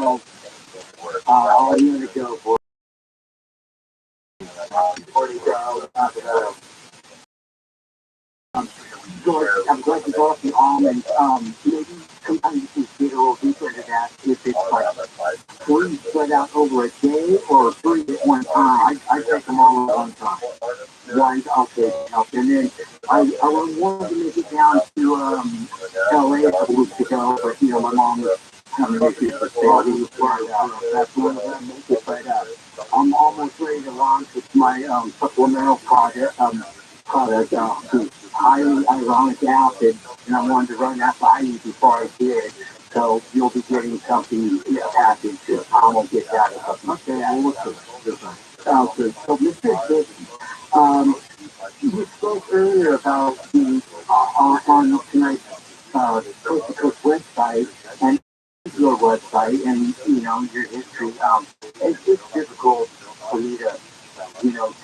know, I'm going to go for George, I'm glad you brought up the almonds. Maybe sometimes you can get a little deeper into that if it's like three spread out over a day or three at one time. I take them all at one time. One, okay, and then I wanted to make it down to LA a couple weeks ago, but you know my mom was having issues with baby, that's one of them. But I'm almost ready to launch with my supplemental product, highly ironic acid, and I wanted to run that by you before I did. So you'll be getting something in a package. I won't get that. Okay, I will look at it. Sounds good. So Mr. Dick, you spoke earlier about the on tonight's Coast to Coast website and your website and you know your history. It's just difficult for me to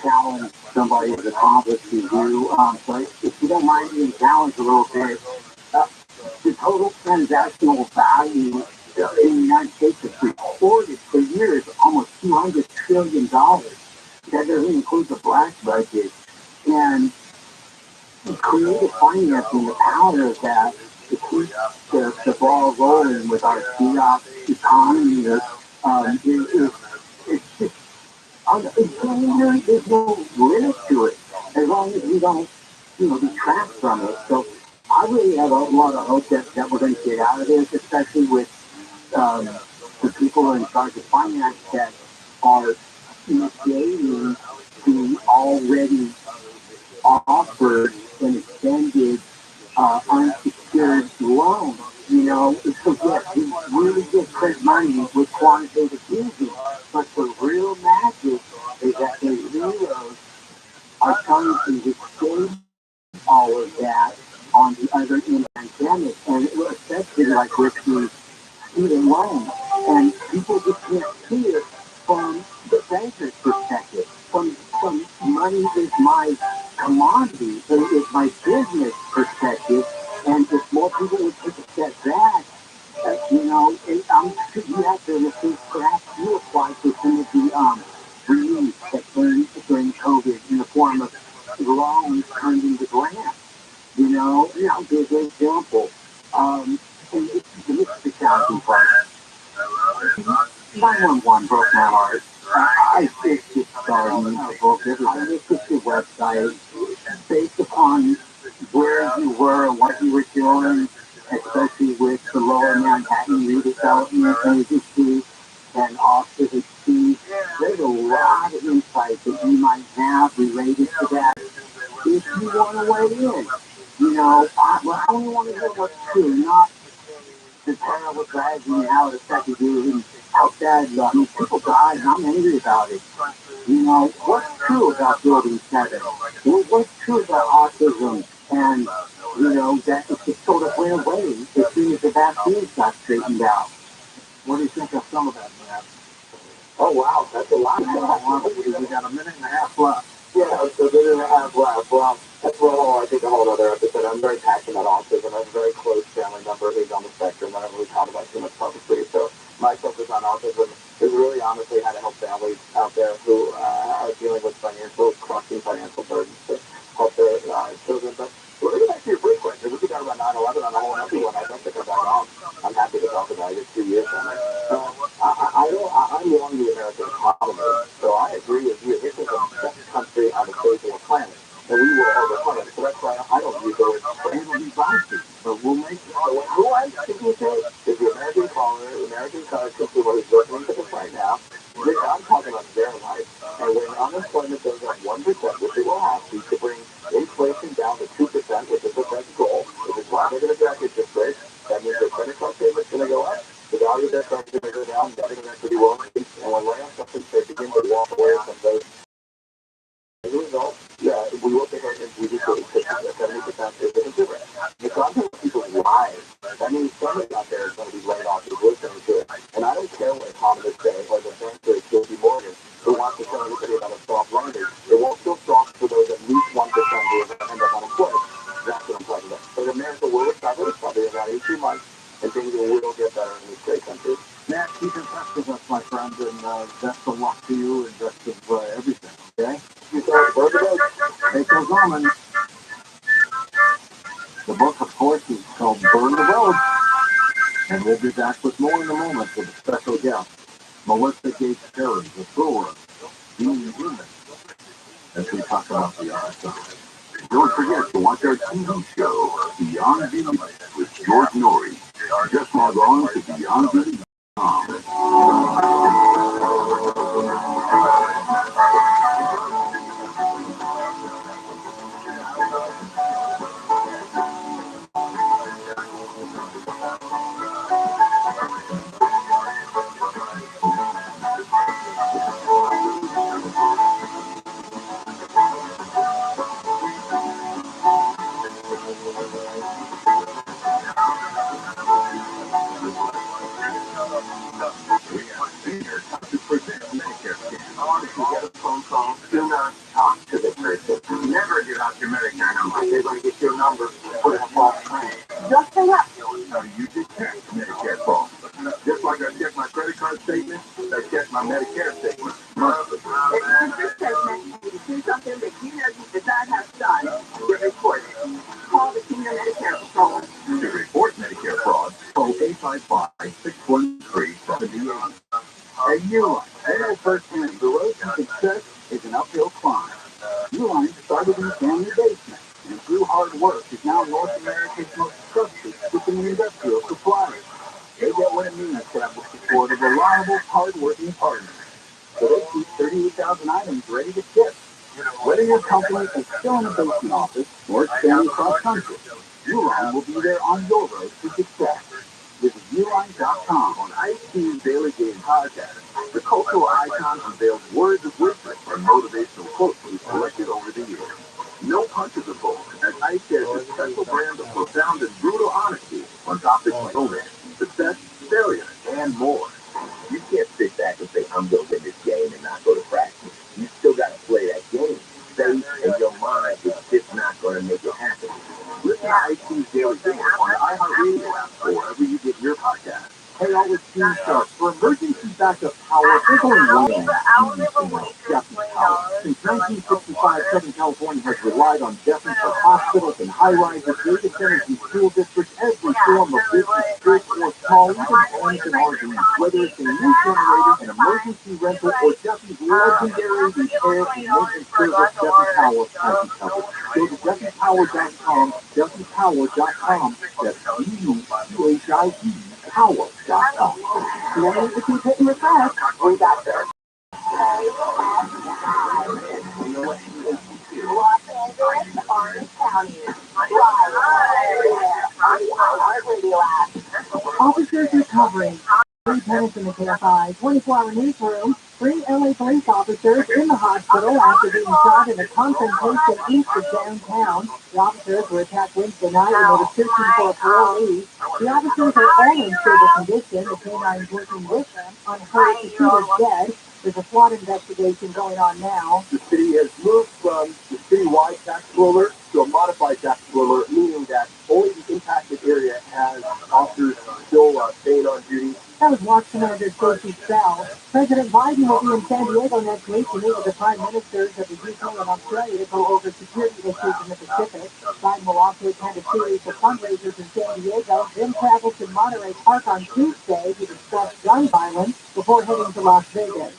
challenge somebody as accomplished as you. So if you don't mind being challenged a little bit, the total transactional value in the United States is recorded per year is almost $200 trillion. That doesn't include the black budget. And creative financing is out of that to keep the ball rolling with our fiat economy. It's just, there's no limit to it as long as we don't, detract from it. So I really have a lot of hope that we're going to get out of this, especially with the people who are in charge of finance that are negating the already offered and extended unsecured loan. So yes, we really get print money with quantitative easing, but the real magic is that the zeros are trying to extend all of that on the other end of the pandemic, and especially like with the student loan. And people just can't see it from the banker's perspective. From money is my commodity, it's my business perspective. And if more people would take a step back, you have to receive, perhaps you apply for some of the relief that during COVID in the form of loans turned into grants. I'll give an example. And this is the challenging part. 911 broke my heart. I fixed it starting a book. I fixed the website based upon where you were and what you were doing, especially with the lower Manhattan redevelopment agency and autistic fees. There's a lot of insight that you might have related to that if you want to weigh in. I only want to hear what's true, not the terrible tragedy how it affected you and how sad. People died and I'm angry about it. What's true about Building 7? What's true about autism? And, that it just sort of went away as soon as the vaccines got straightened out. What do you think of some of that, man? Oh, wow, that's a lot. We got a minute and a half left. Yeah, so a minute and a half left. Well, that's I think a whole other episode. I'm very passionate about autism. I have a very close family member who's on the spectrum. I don't really talk about too much publicly. So my focus on autism is really honestly how to help families out there who are dealing with crushing financial burdens to help their children. But we're going back to your first question. We could talk about 9/11 on a whole other one. I'd love to come back on. I'm happy to talk about it. It's 2 years from it. I'm long the American economy, so I agree with you. This is the best country on the face of the planet, and we will overcome it. So that's why I don't use those. But it will be bouncy, but we'll make it. So who I think we say is the American caller, the American consumer who's listening to this right now. I'm talking about their life. And when unemployment goes up 1%, which it will have to bring inflation down to 2%, which is the Fed's goal, which is why they're going to jack interest rates, that means their credit card payment's going to go up. The value of their cars is going to go down, debt and equity will increase, and when layoffs up they begin to walk away from those. As a result, we will take our we just go to 70% is the consumer. And so I'm talking about people's lives. That means somebody out there is going to be laid off who's listening to it. And I don't care what economists say, like the banker, J.P. Morgan, who wants to tell everybody about a soft landing. It won't feel soft for those at least 1% who are going to end up unemployed. That's what I'm talking about. But America will recover, probably about 18 months, and things will get better in this great country. Matt, keep in touch with us, my friend, and best of luck to you and best of everything, okay? Take those almonds. The book, of course, is called Burn the Road. And we'll be back with more in a moment with a special guest, Melissa Gates Perry, the thrower of Being Human, as we talk about the other side. Don't forget to watch our TV show, Beyond Beauty, with George Norrie. Just log on to BeyondBeauty.com. Do not talk to the person. Never give out your Medicare number. They're going to get your number, put it in a false claim. Just hang up. No, you just check Medicare fraud. Just like I check my credit card statement, I check my Medicare statement. If it's your statement and you see something that you know you did not have done, you report it. Call the Senior Medicare Patrol. To report Medicare fraud, call 855-613-78. At Uline, I know firsthand the road to success is an uphill climb. Uline started in the family basement, and through hard work is now North America's most trusted shipping and industrial supplier. They get what it means to have the support of reliable, hard-working partners. So they keep 38,000 items ready to ship. Whether your company is still in a basement office or expanding across country, Uline will be there on your road to success. Visit Uline.com. On IC's Daily Game podcast, the cultural icon unveils words of wisdom and motivational quotes we've collected over the years. No punches are pulled, as ICE shares a special brand of profound and brutal honesty on topics like romance, success, failure, and more. You can't sit back and say, I'm going to win this game and not go to practice. You still got to play that game. Faith in your mind is just not going to make it happen. Listen to IC's Daily Game on the iHeartRadio app or wherever you get your podcast. Hey, all with Team Sharp. For emergency backup power, there's only one man. Jeffy Power. Since 1965, Southern California has relied on Jeffy for hospitals and high-rises, data centers, and school districts, every form of business, big or small, even homes and RVs. Whether it's a new generator, an emergency rental, or Jeffy's legendary repair and maintenance service, Jeffy Power has you covered. Go to JeffyPower.com, JeffyPower.com. That's JeffyPower.com. You want to keep hitting refresh? We got there. Los Angeles, Orange County. Officers recovering. 3 tenants in the KFI 24-hour newsroom. 3 LA police officers in the hospital after being shot in a confrontation east of downtown. The officers were attacked Wednesday night when they were searching for a parolee. The officers are all in stable condition. The canines working with them on her shooter's dead. There's a SWAT investigation going on now. The city has moved from the citywide tax roller to a modified tax roller, meaning that only the impacted area has officers still staying on duty. That was Watch Commander Stacey Bell. President Biden will be in San Diego next week to meet with the prime ministers of the UK and Australia to go over security issues in the Pacific. Biden will also attend a series of fundraisers in San Diego, then travel to Monterey Park on Tuesday to discuss gun violence before heading to Las Vegas.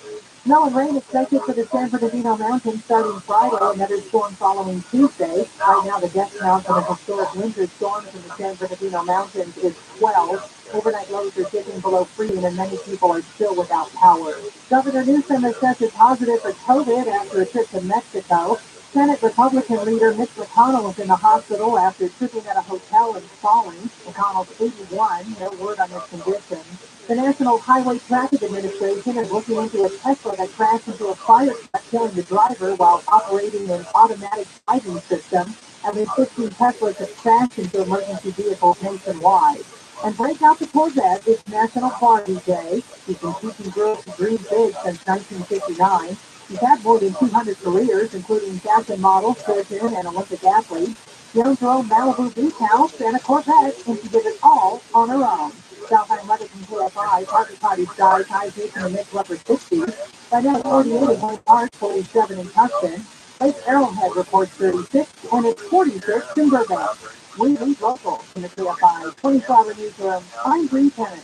Snow and rain expected for the San Bernardino Mountains starting Friday, another storm following Tuesday. Right now, the death count for the historic winter storms in the San Bernardino Mountains is 12. Overnight lows are dipping below freezing, and many people are still without power. Governor Newsom has tested positive for COVID after a trip to Mexico. Senate Republican leader Mitch McConnell is in the hospital after tripping at a hotel and falling. McConnell's 81, no word on his condition. The National Highway Traffic Administration is looking into a Tesla that crashed into a fire truck, killing the driver while operating an automatic driving system. At least 15 Teslas have crashed into emergency vehicles nationwide. And break out the Corvette, it's National Barbie Day. She's been teaching girls to dream big since 1959. She's had more than 200 careers, including fashion model, surgeon, and Olympic athlete. She owns her own Malibu beach house and a Corvette, and she did it all on her own. South Atlantic and KFI, Parker Party Stars, high taking the mid upper 60s. By now, 48 in Hyde Park, 47 in Tustin. Lake Arrowhead reports 36, and it's 46 in Burbank. We lead local in the KFI 24-hour newsroom. I'm Green Tenant.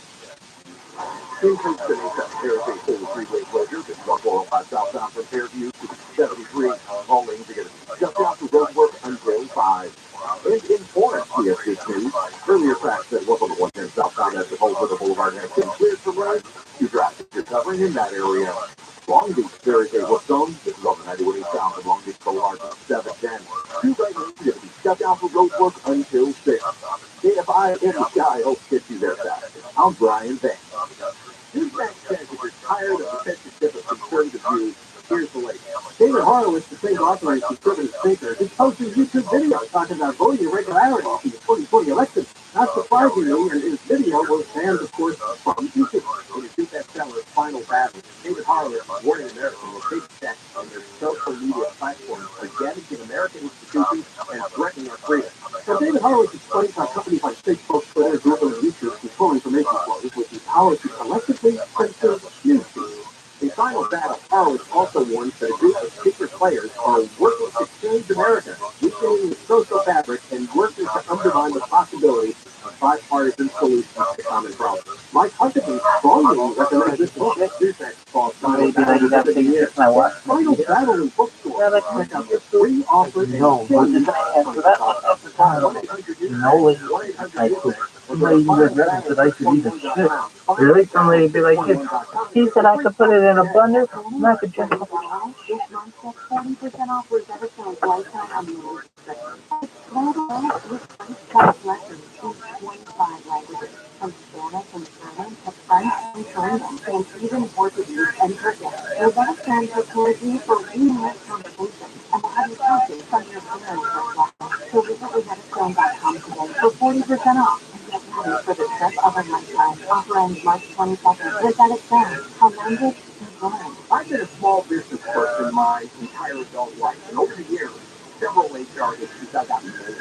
Increase the nation Fairview to the freeway closure. This is 405 southbound from Fairview to 73. All lanes are going to just off the roadwork until 5. And in Florence, CSC News, earlier tracks at 101 southbound as the over the boulevard has been cleared for roads. 2 traffic recovering in that area. Long Beach, there is a work zone. This is on the 91 south of Long Beach Boulevard at 710. 2 right lanes are going to be shut down for roadwork until 6. KFI in the sky hopes to get you there fast. I'm Brian Banks. Newsmax says if you're tired of the censorship of conservative views, here's the latest. David Horowitz, the state authorized conservative speaker, is posting YouTube videos talking about voting irregularities in the 2020 election. Not surprisingly, his video was banned, of course, from YouTube. In his two bestseller's Final Battle, David Horowitz is warning Americans will take steps on their social media platforms for damaging American institutions and threatening our freedom. So David Horowitz explains how companies like Facebook, Twitter, Google, and YouTube control information flows with the power to collectively censor news feeds. In Final Battle, Horowitz also warns that a group of secret players are working to change America, weakening the social fabric and working to undermine the possibility of bipartisan solutions to common problems. Mike Huckabee strongly recommends this book. Newsmax calls Final Battle the year. Final Battle in bookstores. Check out the free offer and exchange Somebody would reference that I could even ship. Really? Somebody would be like, he said I could put it in a bundle and I could just... This month, get 40% off whatever sales lifetime on the lessons in 25 languages, from Spanish and German to French and Korean, and even Portuguese and Turkish. Robust translations for real conversation, and we'll have you coaching from your parents as well. So visit RosettaStone.com today for 40% off. Get ready for the trip of a lifetime. Offer ends March 22nd. Rosetta Stone, a language to learn. I've been a small business person my entire adult life, and over the years, several HR issues I've gotten into.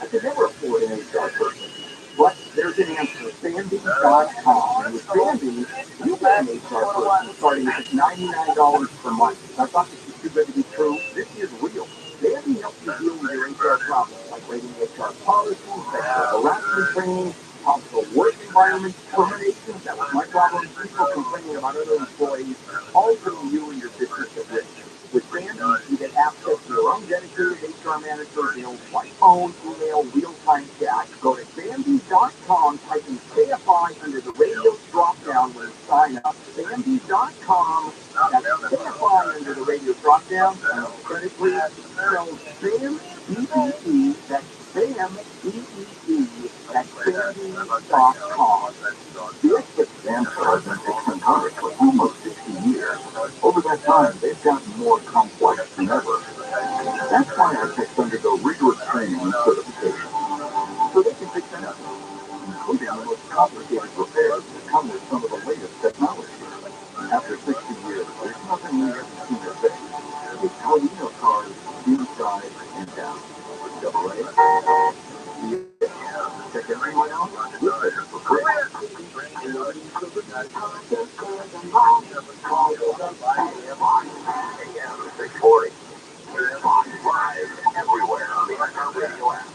I could never afford an HR person. But there's an answer, Sandy.com. And with Sandy, you get an HR person starting at $99 per month. I thought this was too good to be true. This is real. Sandy helps you deal with your HR problems, like rating HR policies, sexual harassment training, possible work environment terminations. That was my problem. People complaining about other employees, all putting you and your business at risk. With Sandy, you get access to your own dedicated HR manager available by phone, email, real-time chat. Go to Sandy.com, type in KFI under the radio drop-down when you sign up. Sandy.com, that's KFI under the radio drop-down. Credit please. So Sam, E-E-E, that's Sam, E-E-E, that's Sandy.com. The expert Sam has been fixing cars for almost 60 years. Over that time, they've gotten more complex than ever. That's why our techs undergo rigorous training and certification, so they can fix anything, including the most complicated repairs that come with some of the latest technology. After 60 years, there's nothing we haven't seen to fix. It's how we know cars inside and down. Double A. Check everyone out. We'll fix it for free. Everywhere on the radio app.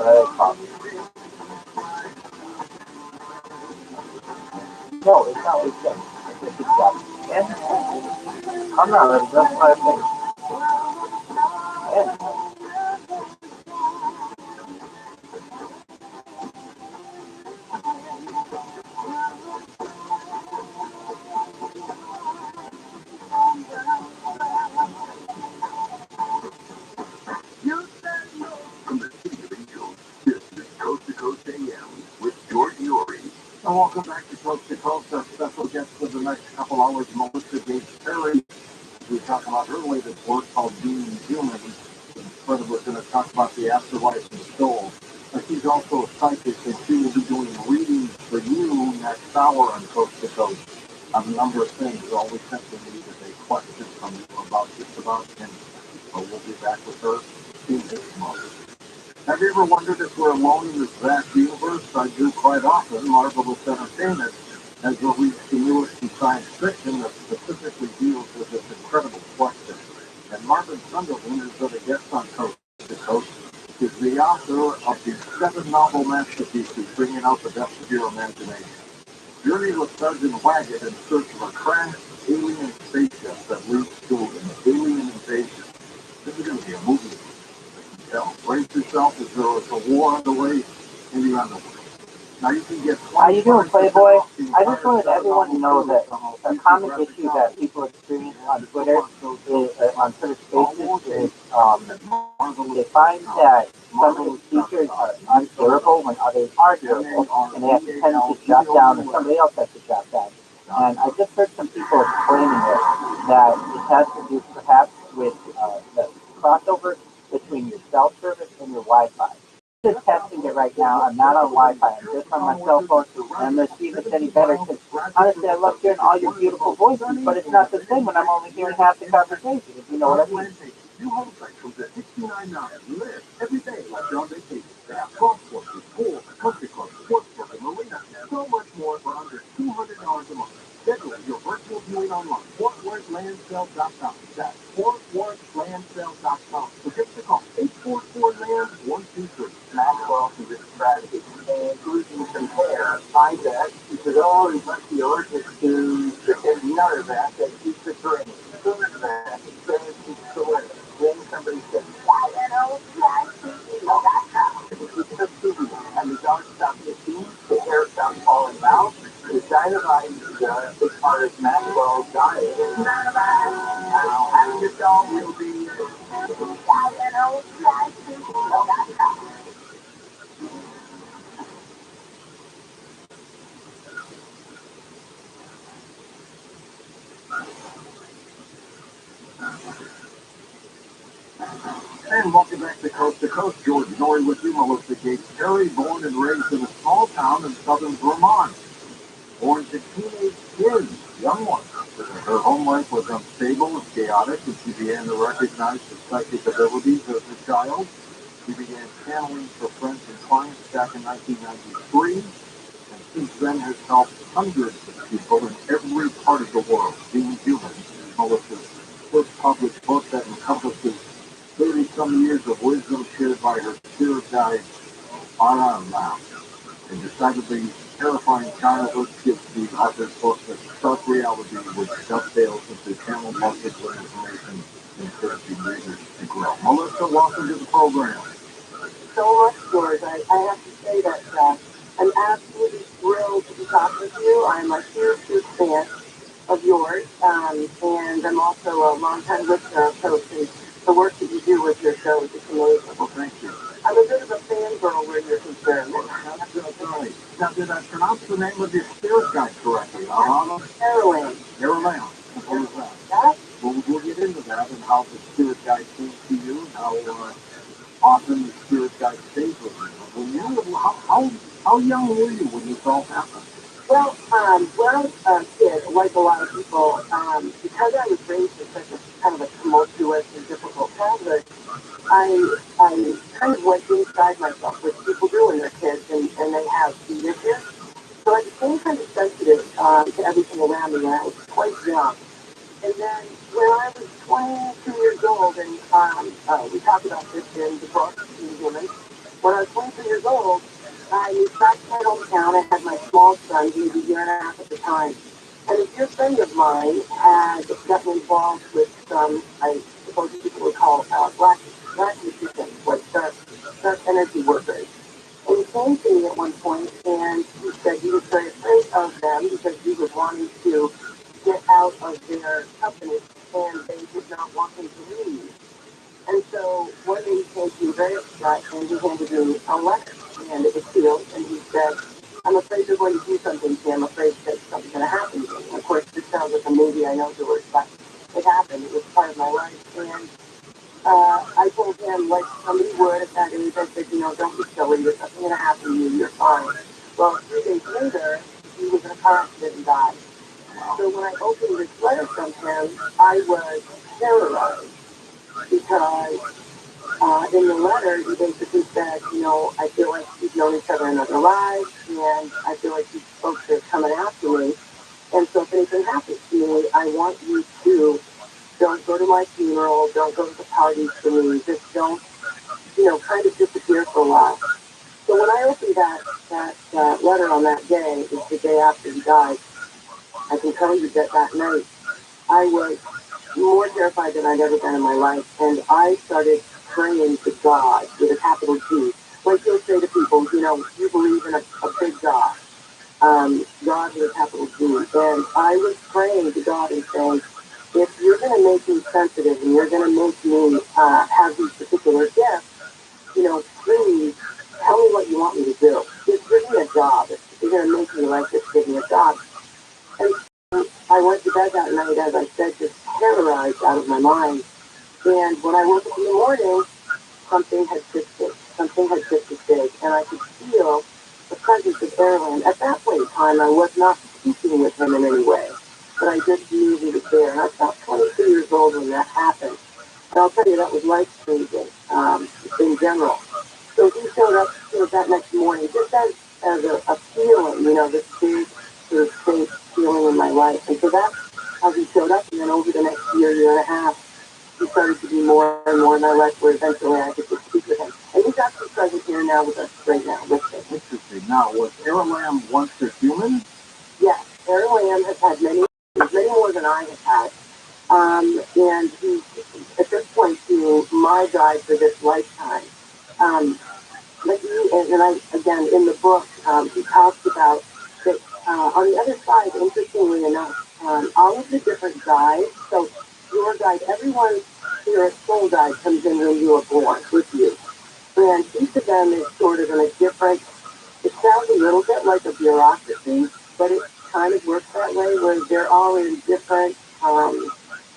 Very common. No, it's not with them. It's with God. Yeah. I'm not ready. That's my thing. Yeah. And welcome back to Coast. Our special guest for the next couple hours, Melissa Gates Perry. We talked about her latest work called Being Human. Further, we're going to talk about the afterlife and soul. But she's also a psychic, and she will be doing readings for you next hour on Coast to Coast on a number of things. All we simply need is a question from you about just about anything. So we'll be back with her in just a moment. Have you ever wondered if we're alone in this vast universe? I do quite often. Marvelous entertainment has released the newest in science fiction that specifically deals with this incredible question. And Marvin Sunderland is a guest on Coast to Coast. Is the author of the 7 novel masterpieces bringing out the best of your imagination. Journey with Sergeant Waggett in search of a crashed alien spaceship that leads to an alien invasion. This is going to be a movie. Brace yourself as there is a war on the way in the underworld. Now you can get. How you doing, Playboy? I just wanted everyone to know that a common issue that people experience on Twitter is, on Twitter Spaces is they find that some of the speakers are unhearable when others are hearable, and they have to tend to jot down, or somebody else has to jot down. And I just heard some people explaining it, that it has to do perhaps with the crossover between your cell service and your Wi-Fi. Just testing it right now. I'm not on Wi-Fi. I'm just on my cell phone, and I'm going to see if it's any better. Because honestly, I love hearing all your beautiful voices, but it's not the same when I'm only hearing half the conversation. If you know what I mean. New home sections at $69. Live every day like you're on vacation. They have golf courses, pools, country clubs, sportsbook, and marina. So much more for under $200 a month. Schedule your virtual viewing online. FortWorthLandSale.com. That's FortWorthLandSale.com. So give us a call. 844-LAND-123. Maxwell is a strategy. And who can compare? I bet you should always let the allergic to chicken nut that keeps it green. Sooner than that, it says it's delicious. Then somebody says, and the dog stops itching, the hair stops falling out. The dynamite is a big part of Maxwell's diet. Now, your dog will be And welcome back to Coast. George Norrie with you, Melissa Gates Perry, born and raised in a small town in southern Vermont. Born to teenage kids, young ones. Her home life was unstable and chaotic, and she began to recognize her psychic abilities as a child. She began channeling for friends and clients back in 1993, and since then has helped hundreds of people in every part of the world. Being Human is Melissa's first published book that encompasses 30-some years of wisdom shared by her spirit guide, Ara Lam. And decidedly terrifying childhood gives the author's book a stark reality which dovetails into channel market for information, encouraging readers to grow. Melissa, welcome to the program. So much, George. I have to say that I'm absolutely thrilled to be talking to you. I'm a huge, huge fan of yours, and I'm also a longtime listener of Coach, and the work that you do with your show is just amazing. Well, thank you. I'm a bit of a fangirl where you're concerned. Now, did I pronounce the name of your spirit guide correctly? Heroin. Heroin. Simple as that. We'll get into that and how the spirit guide came to you and how often the spirit guide stays with you. How young were you when this all happened? Well, when I was a kid, like a lot of people, because I was raised in such a kind of a tumultuous and difficult childhood, I kind of went inside myself, which people do when they're kids, and they have the issues. So I became kind of sensitive to everything around me when I was quite young. And then when I was 22 years old, and we talk about this in the book, in Human, When I was 22 years old, I moved back to my hometown. I had my small son, he was a year and a half at the time. And a dear friend of mine had gotten involved with some, I suppose people would call black musicians, like dark energy workers. And he came to me at one point and he said he was very afraid of them because he was wanting to get out of their company and they did not want him to leave. And so one day he came to me very upset and he handed me a letter and it was sealed and he said, I'm afraid you're going to do something to me. I'm afraid that something's going to happen to me. And of course, this sounds like a movie. I know, George, but it happened. It was part of my life. And I told him, like somebody would at that age, I said, don't be silly. There's nothing going to happen to you. You're fine. Well, 3 days later, he was in a car accident and died. So when I opened this letter from him, I was terrorized because in the letter, he basically said, I feel like we've known each other in other lives, and I feel like these folks are coming after me. And so if anything happens to me, I want you to don't go to my funeral, don't go to the parties for me, just don't, kind of disappear for a while. So when I opened that letter on that day, it was the day after he died, I can tell you that that night, I was more terrified than I'd ever been in my life, and I started praying to God with a capital G. Like you'll say to people, you believe in a big God, God with a capital G. And I was praying to God and saying, if you're going to make me sensitive and you're going to make me have these particular gifts, please tell me what you want me to do. Just give me a job. If you're going to make me like this, give me a job. And I went to bed that night, as I said, just terrorized out of my mind. And when I woke up in the morning, something had shifted. Something had shifted big. And I could feel the presence of Erlen. At that point in time, I was not speaking with him in any way. But I just knew he was there. And I was about 22 years old when that happened. And I'll tell you, that was life-changing in general. So he showed up that next morning, just as a feeling, this big sort of safe feeling in my life. And so that's how he showed up. And then over the next year and a half, he started to be more and more in my life where eventually I could just speak with him. And he's actually present here now with us right now. Interesting. Now, was Aaron once a human? Yes, Aaron has had many more than I have had. And he's, at this point, my guide for this lifetime. But again, in the book, he talks about that on the other side, interestingly enough, all of the different guides, so your guide, everyone's spirit soul guide comes in when you are born with you. And each of them is sort of in a different, it sounds a little bit like a bureaucracy, but it kind of works that way where they're all in different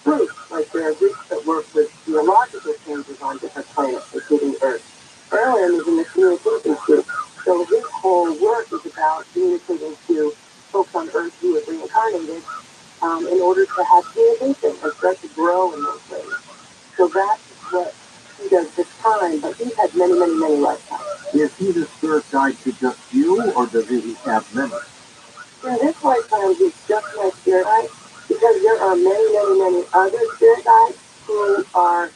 groups. Like there are groups that work with geological changes on different planets, including Earth. Erlen is in the communications group. So his whole work is about communicating to folks on Earth who have reincarnated in order to have communication and start to grow in those ways. So that's what he does this time, but he's had many, many, many lifetimes. Is he the spirit guide to just you, or does he have many? In this lifetime, he's just my spirit guide, because there are many, many, many other spirit guides who are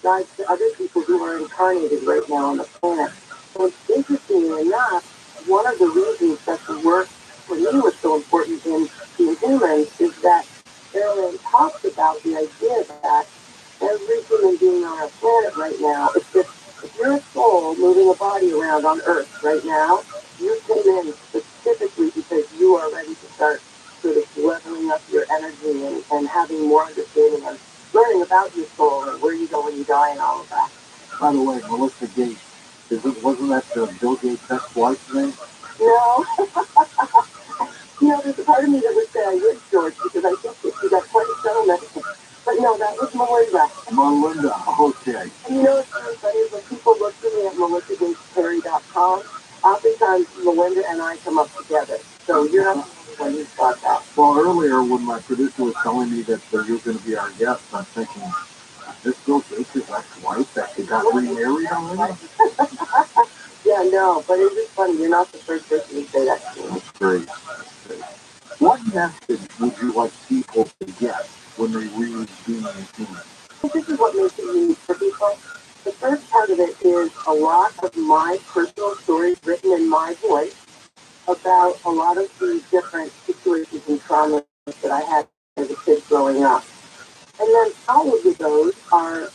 guides to other people who are incarnated right now on the planet. And interestingly enough, one of the reasons that the work for me was so important in being humans is that Aaron talks about the idea that every human being on our planet right now, if you're a soul moving a body around on Earth right now, you came in specifically because you are ready to start sort of leveling up your energy and having more understanding and learning about your soul and where you go when you die and all of that. By the way, Melissa Gates, wasn't that Bill Gates' ex-wife's name? No. There's a part of me that would say I would, George, because I think that you got quite a settlement. But no, that was Melinda. Melinda, okay. And it's really funny when people look for me at melissagatesperry.com, oftentimes Melinda and I come up together. So you're not the only one who's got that. Well, earlier when my producer was telling me that you're going to be our guest, I'm thinking, this Bill Gates' ex-wife that she got remarried already? Yeah, no, but it is funny. You're not the first person to say that to me. That's great. What message would you like people to get when they read Being a Human? I think this is what makes it unique for people. The first part of it is a a lot of my personal stories written in my voice about a lot of the different situations and traumas that I had as a kid growing up. And then probably those are,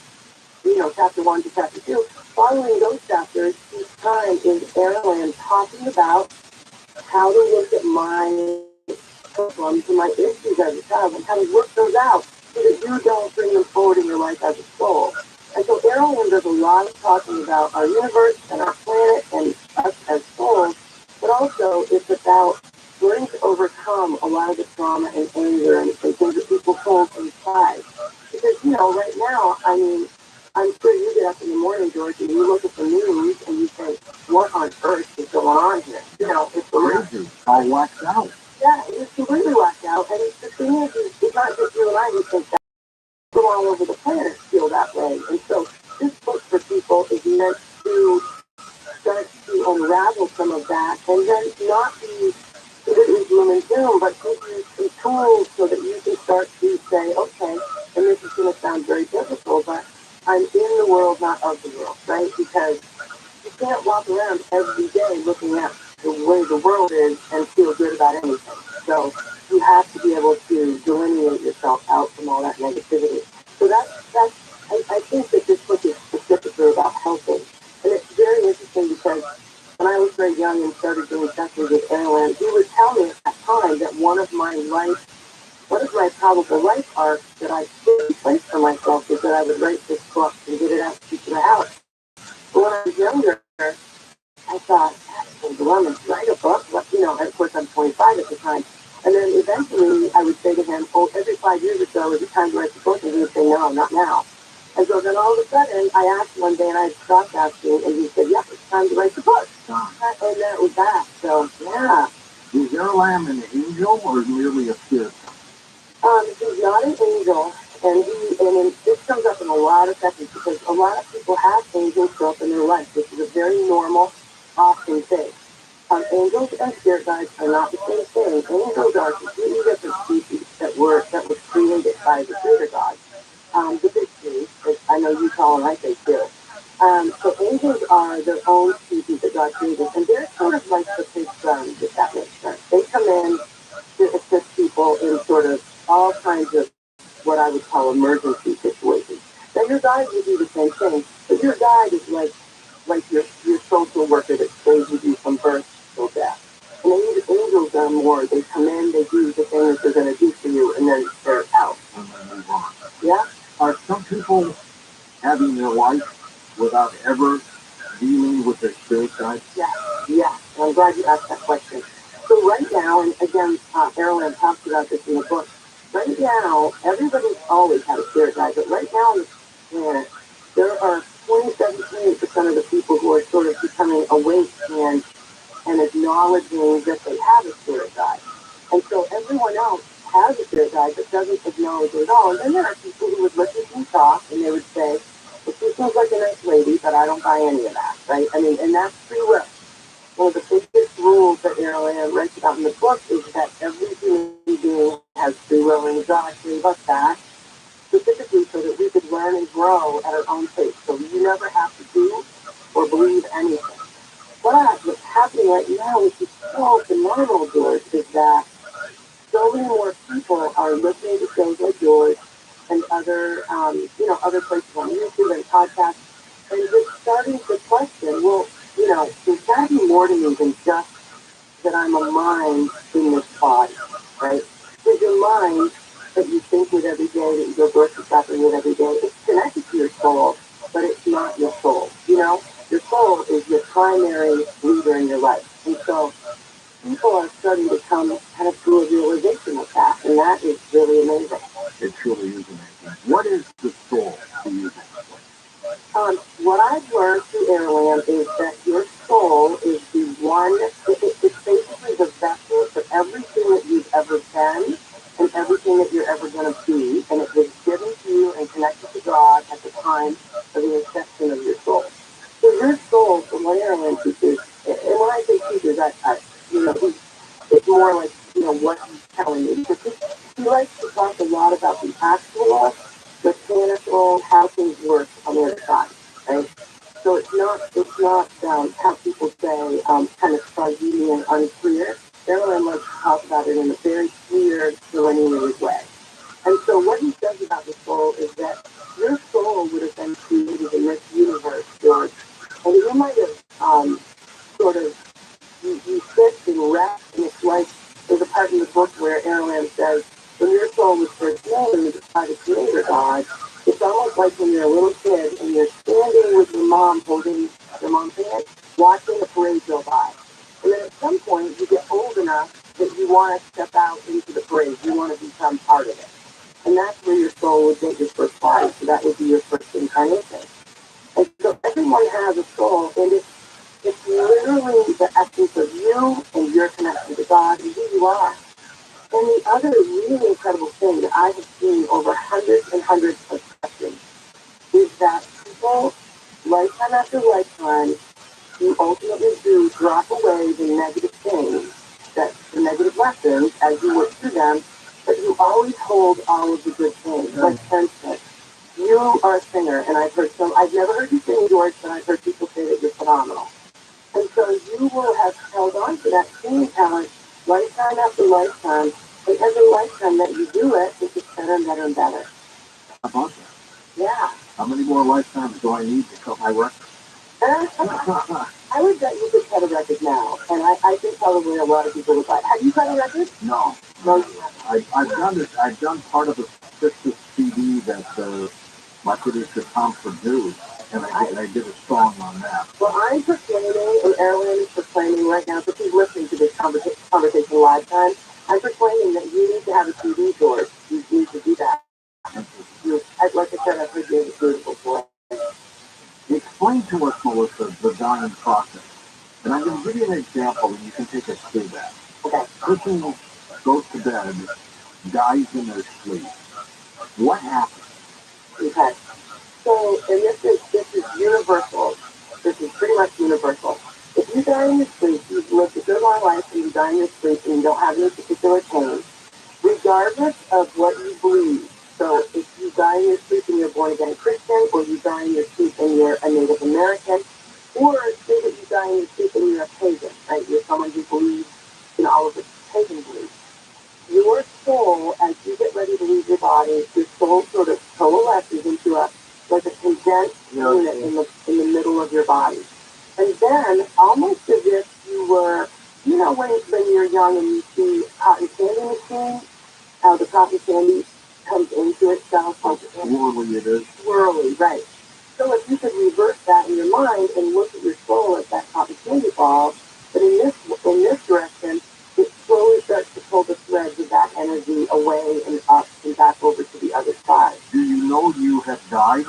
chapter 1 to chapter 2. Following those chapters, each time is Aaron talking about how to look at my problems and my issues as a child and how to work those out so that you don't bring them forward in your life as a soul. And so Aaron does a lot of talking about our universe and our planet and us as souls, but also it's about learning to overcome a lot of the trauma and anger and things that people hold inside. Because, right now, I'm sure you get up in the morning, George, and you look at the news and you think, what on earth is going on here? It's crazy. All waxed out. Yeah, it's completely waxed out. And the thing is, it's not just you and I who think that. People all over the planet feel that way. And so this book for people is meant to start to unravel some of that and then not be completely gloom and doom, but give you some tools so that you can start to say, okay, and this is going to sound very difficult, but I'm in the world, not of the world, right? Because you can't walk around every day looking at the way the world is and feel good about anything. So you have to be able to delineate yourself out from all that negativity. So I think that this book is specifically about helping. And it's very interesting because when I was very young and started doing sessions with Aaron, he would tell me at that time that one of my probable life arcs that I put in place for myself is that I would write this book and get it out to the house. But when I was younger, I thought, well, I'm write a book. And of course I'm 25 at the time. And then eventually I would say to him, every 5 years or so, is it time to write the book? And he would say, no, not now. And so then all of a sudden, I asked one day, and I stopped asking, and he said, yep, it's time to write the book. And then it was that. So, yeah. Is your lamb an angel or merely a spirit? He's not an angel, and this comes up in a lot of sessions because a lot of people have angels show up in their life. This is a very normal, often thing. Angels and spirit guides are not the same thing. Angels are completely different species that was created by the creator God. The big three, as I know you call them, I say too. So angels are their own species that God created, and they're sort of like the big guns, if that makes sense. They come in to assist people in sort of all kinds of what I would call emergency situations. Now your guide will do the same thing, but your guide is like your social worker that stays with you from birth till death. And angels are more, they come in, they do the thing that they're going to do for you, and then they're out. And then move on. Yeah? Are some people having their life without ever dealing with their spirit guides? Yeah. And I'm glad you asked that question. So right now, and again, Erlen talks about this in the book, right now, everybody's always had a spirit guide, but right now on the planet, there are 27% of the people who are sort of becoming awake and acknowledging that they have a spirit guide. And so everyone else has a spirit guide but doesn't acknowledge it at all. And then there are people who would listen to me talk and they would say, well, she seems like a nice lady, but I don't buy any of that, right? And that's free will. One of the biggest rules that Aaron writes about in the book is that every human being has free will, and God gave us that specifically so that we could learn and grow at our own pace. So you never have to do or believe anything. But what's happening right now, which is so phenomenal, George, is that so many more people are listening to shows like yours and other places on YouTube and podcasts, and just starting to question, well, there's got to be more to me than just that I'm a mind in this body, right? Because your mind that you think with every day, that you go grocery shopping with every day, it's connected to your soul, but it's not your soul, Your soul is your primary leader in your life. And so people are starting to come kind of to a realization of that, and that is really amazing. It truly is amazing. What is the soul to you? What I've learned through Airland is that your soul is the one, it's basically the vessel for everything that you've ever been and everything that you're ever going to be, and it was given to you and connected to God at the time of the inception of your soul. So your soul, from what Airland teaches, and when I say teaches, it's more like, what he's telling you. Because he likes to talk a lot about the actual, mechanical, how things work on the other side, right? So it's not how people say kind of fuzzy and unclear. Everyone likes to talk about it in a very clear, delineated way. And so what he says about the soul is that your soul would have been created in this universe, George. And you might have sort of, you sit and rest, and it's like, there's a part in the book where Aaron says, when your soul was first made by the Creator God, it's almost like when you're a little kid and you're standing with your mom holding your mom's hand, watching a parade go by. And then at some point, you get old enough that you want to step out into the parade. You want to become part of it. And that's where your soul would get your first body. So that would be your first incarnation. And so everyone has a soul, and it's literally the essence of you and your connection to God and who you are. And the other really incredible thing that I have seen over hundreds and hundreds of sessions is that people, lifetime after lifetime, you ultimately do drop away the negative things, that the negative lessons as you work through them, but you always hold all of the good things. Like for instance, you are a singer, and I've never heard you sing, George, but I've heard people say that you're phenomenal. And so you will have held on to that singing talent lifetime after lifetime, and every lifetime that you do it, it gets better and better and better. How about that? Yeah. How many more lifetimes do I need to cut my record? I would bet you could cut a record now, and I think probably a lot of people would buy. Have you cut a record? No. No, you haven't. I've done it. I've done part of a sister CD that my producer Tom produced, and I did a song on that. Well, I'm proclaiming, and Erwin is proclaiming right now, so keep listening to this conversation live time. I'm proclaiming that you need to have a CD, George. You need to do that. Like I said, I've heard you beautiful voice. Explain to us, Melissa, the dying process. And I'm going to give you an example, and you can take us through that. Okay. Person goes to bed, dies in their sleep. What happens? Okay. So, and this is universal. This is pretty much universal. If you die in your sleep, you've lived a good long life, and you die in your sleep, and you don't have any particular change, regardless of what you believe. So if you die in your sleep and you're born again Christian, or you die in your sleep and you're a Native American, or say that you die in your sleep and you're a pagan, right? You're someone who believes in all of the pagan beliefs. Your soul, as you get ready to leave your body, your soul sort of coalesces into like a condensed unit in the middle of your body. And then, almost as if you were, when you're young and you see cotton candy machine, how the cotton candy comes into itself. How swirly it is. Swirly, right. So if you could reverse that in your mind and look at your soul as that cotton candy ball, but in this direction, it slowly starts to pull the threads of that energy away and up and back over to the other side. Do you know you have died?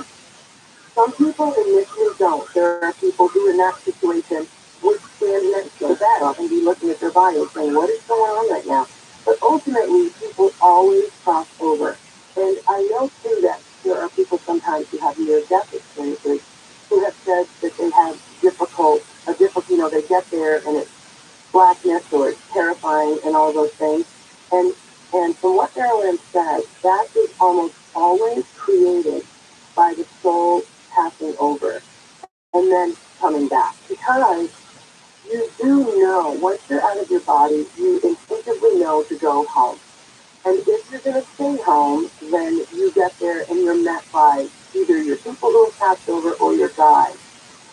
Some people initially don't. There are people who in that situation would stand next to the bed and be looking at their body and saying, what is going on right now? But ultimately, people always cross over. And I know, too, that there are people sometimes who have near-death experiences who have said that they have they get there and it's blackness or it's terrifying and all those things. And from what Marilyn says, that is almost always created by the soul passing over and then coming back. Because you do know, once you're out of your body, you instinctively know to go home. And if you're going to stay home, then you get there and you're met by either your people who have passed over or your guides.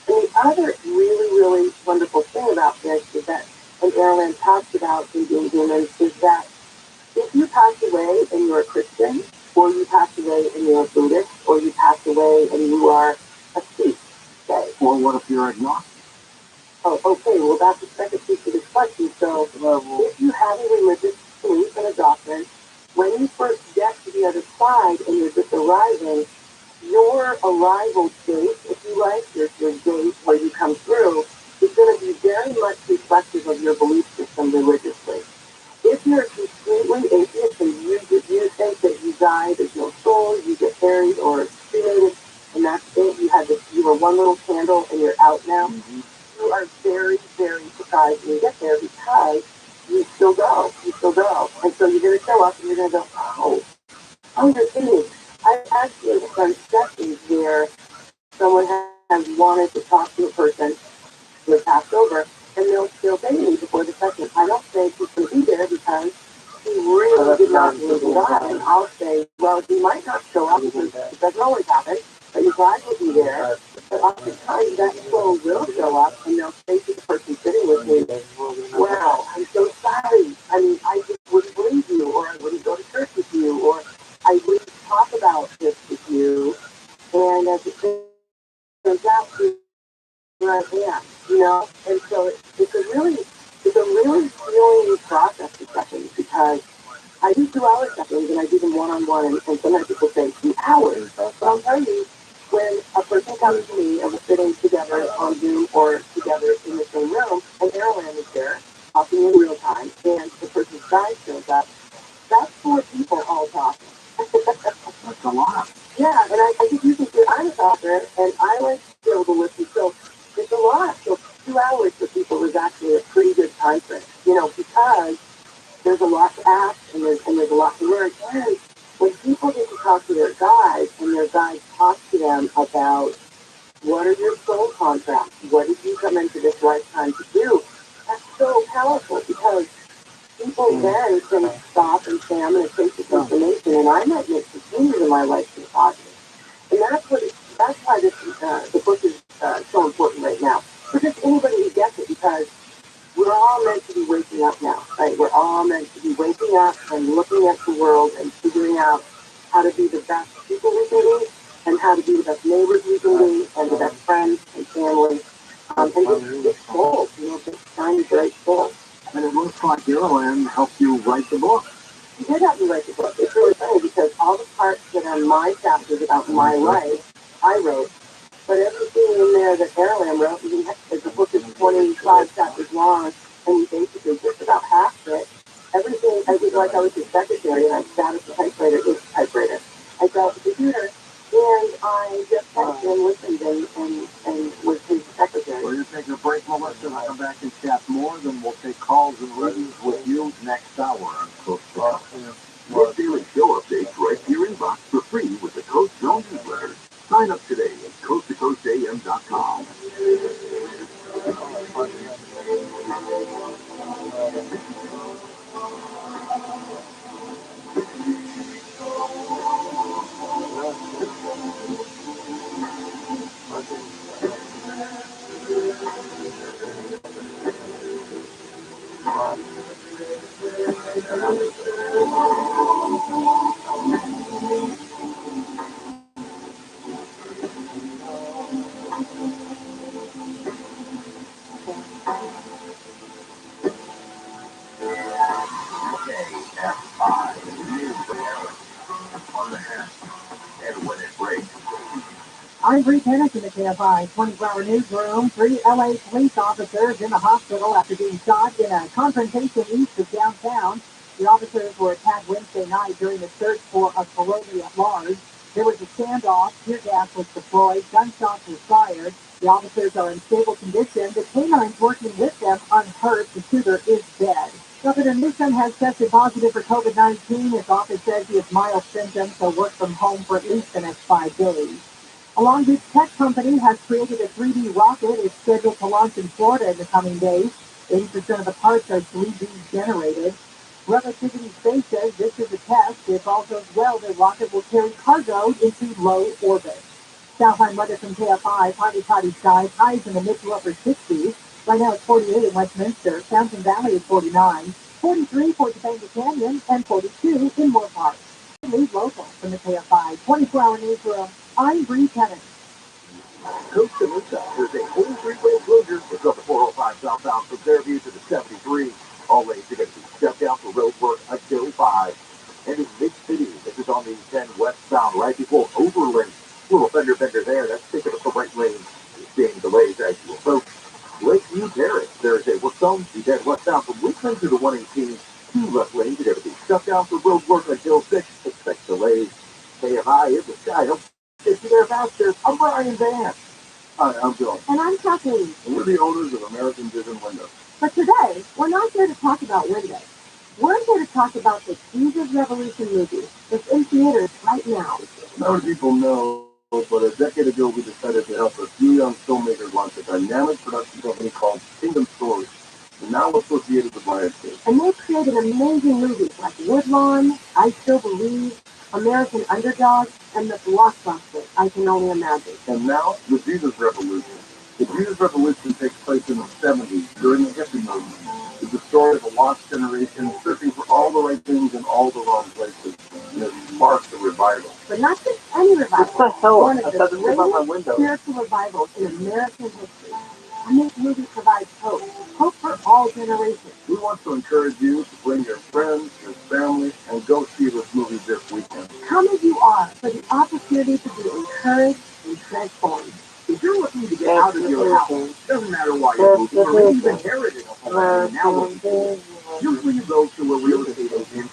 And the other really, really wonderful thing about this is that, and Erin talks about in Being Humans, is that if you pass away and you're a Christian, or you pass away and you're a Buddhist, or you pass away and you are a Sikh, say. Or what if you're agnostic? Oh, okay, well that's the second piece of this question. So if you have a religious belief and a doctrine, when you first get to the other side and you're just arriving, your arrival date, if you like, your date where you come through, is going to be very much reflective of your belief system religiously. If you're completely atheist and you think that you die, there's no soul, you get buried or cremated, and that's it, you were one little candle and you're out now, you are very, very surprised when you get there because you still go. And so you're going to show up and you're going to go, oh, you're kidding. I've actually done sessions where someone has wanted to talk passed over, and they'll say to me before the session, I don't think he's going to be there because he really did not believe in God. And I'll say, well, he might not show up because it doesn't always happen, but your God will be there. But oftentimes that soul will show up, and they'll say to the person sitting with me, wow, I'm so sorry. I mean, I just wouldn't believe you, or I wouldn't go to church with you, or I wouldn't talk about this with you. And as it turns out, here I am, you know? And so it's a really healing process for sessions because I do 2 hour sessions and I do them one-on-one, and sometimes people say 2 hours. But I'll tell you, when a person comes to me and we're sitting together on Zoom or together in the same room, and Marilyn is there talking in real time, and the person's guide shows up, that's 4 people all talking. That's a lot. Yeah, and I think you can see I'm a talker, and I like to be able to listen. So it's a lot. So 2 hours for people is actually a pretty good time frame, you know, because there's a lot to ask and there's a lot to learn. And when people get to talk to their guides and their guides talk to them about what are your soul contracts, what did you come into this lifetime to do, that's so powerful because people then can stop and say, I'm going to take this information and I might make some changes in my life to the positive. And that's why the book is so important right now for just anybody who gets it, because we're all meant to be waking up now, right? We're all meant to be waking up and looking at the world and figuring out how to be the best people we can be and how to be the best neighbors we can be and the best friends and family. And just goals, you know, just trying to break goals. And it looks like Marilyn helped you write the book. She did help me write the book. It's really funny because all the parts that are my chapters about my life, I wrote. But everything in there that Marilyn wrote, the book is 25 chapters long, and basically just about half of it, everything, I was like I was his secretary, and I sat at the typewriter, his typewriter. I got the computer, and I just sat and listened and was his secretary. We're going to take a break, Melissa. We'll come back and chat more, then we'll take calls and readings with you next hour on Coast to Coast. Get daily show updates right to your inbox for free with the Coast Zone newsletter. Sign up today at coasttocoastam.com. I'm Bree Pennick in the KFI 24-hour newsroom. 3 LA police officers in the hospital after being shot in a confrontation east of downtown. The officers were attacked Wednesday night during the search for a parolee at large. There was a standoff, tear gas was deployed, gunshots were fired. The officers are in stable condition. The canines working with them unhurt. The shooter is dead. Governor Newsom has tested positive for COVID-19. His office says he has mild symptoms, so work from home for at least the next 5 days. A Long Beach tech company has created a 3D rocket. It's scheduled to launch in Florida in the coming days. 80% of the parts are 3D generated. Relativity Space says this is a test. If all goes well, the rocket will carry cargo into low orbit. Southline weather from KFI, partly skies, highs in the mid to upper 60s. Right now it's 48 in Westminster, Fountain Valley is 49, 43 for Topanga Canyon, and 42 in Moore Park. Lead local from the KFI 24-hour newsroom. I'm Bree Pennick. Coast to Mesa, there's a whole freeway closure. It's up to 405 southbound from Fairview to the 73. All lanes are going to be shut down for road work until 5. And in mid-city, this is on the 10 westbound, right before Overland. Little fender bender there. That's taking up the right lane. Seeing delays as you approach Lakeview Terrace. There's a work zone. You head westbound from Woodland to the 118. 2 left lanes are going to be shut down for road work until 6. Expect delays. KFI in the sky. Don't get you there faster. I'm Brian Van. Hi, I'm Bill. And I'm Kathleen. And we're the owners of American Vision Windows. But today, we're not here to talk about windows. We're here to talk about the Jesus Revolution movie that's in theaters right now. Most people know but a decade ago we decided to help a few young filmmakers launch a dynamic production company called Kingdom Stories. And now associated with Lionsgate. And they created amazing movies like Woodlawn, I Still Believe, American Underdog, and the blockbuster I Can Only Imagine. And now, the Jesus Revolution. The Jesus Revolution takes place in the 70s during the hippie movement. It's the story of a lost generation searching for all the right things in all the wrong places. And it sparks a revival. But not just any revival. What the hell? One of I the thought this was about my greatest window. spiritual revivals in American history. And this movie provides hope. Hope for all generations. We want to encourage you to bring your friends, your family, and go see this movie this weekend. Come as you are for the opportunity to be encouraged and transformed. If you're looking to get out of your house, doesn't matter why you're moving, or maybe you've inherited a home and now looking to move. Usually you go to a real estate agent,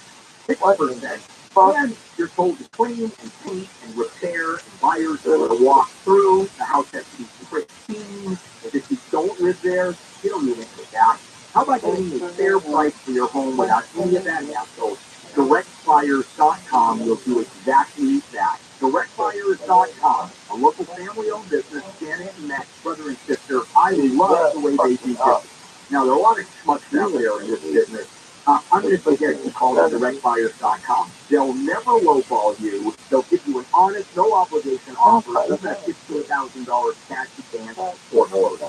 6%, and you're told to clean and paint and repair, and buyers are going to walk through. The house has to be pristine, and if you don't live there, you don't need any of that. How about getting a fair price for your home without any of that hassle? DirectBuyers.com will do exactly that. DirectBuyers.com, a local family-owned business, Janet and Max, brother and sister. I love the way they do business. Now, there are a lot of schmucks out there in this business. I'm going to suggest you call them DirectBuyers.com. They'll never lowball you. They'll give you an honest, no-obligation offer, even a $15,000 cash advance for closing.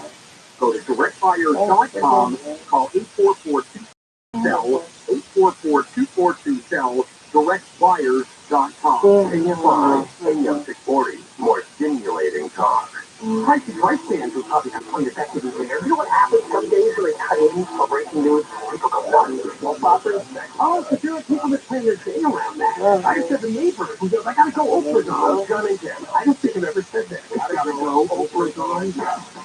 Go to DirectBuyers.com, call 844-2-SELL, 844-242-SELL, DirectBuyers.com. AM5, AM640, more stimulating talk. Pricey Price fans who probably have plenty of equity there. You know what happens some days when they cut in for breaking news? People go nuts for small poppers. Oh, because there are people that plan their day around that. I just have a neighbor who goes, I gotta go Oprah's on. I don't think I've ever said that. I gotta go Oprah's on.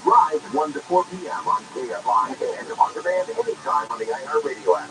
Live 1 to 4 p.m. on KFI and on demand anytime on the iHeartRadio app.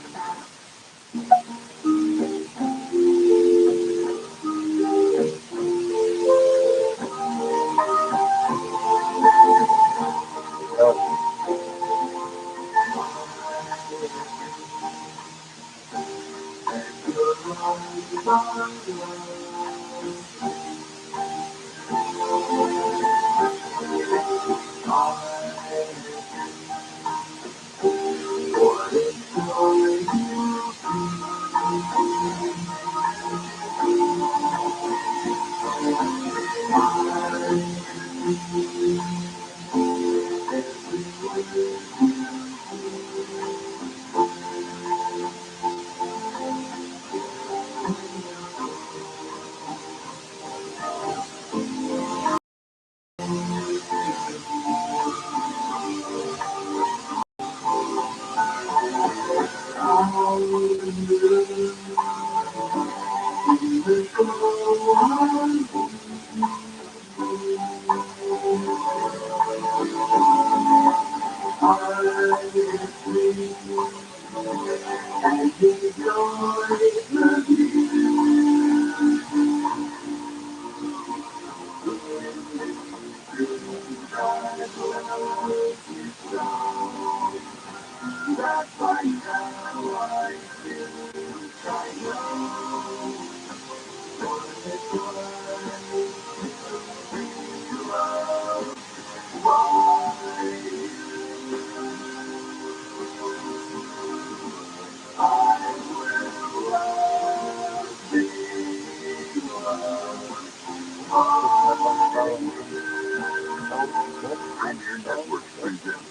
Premier Network presents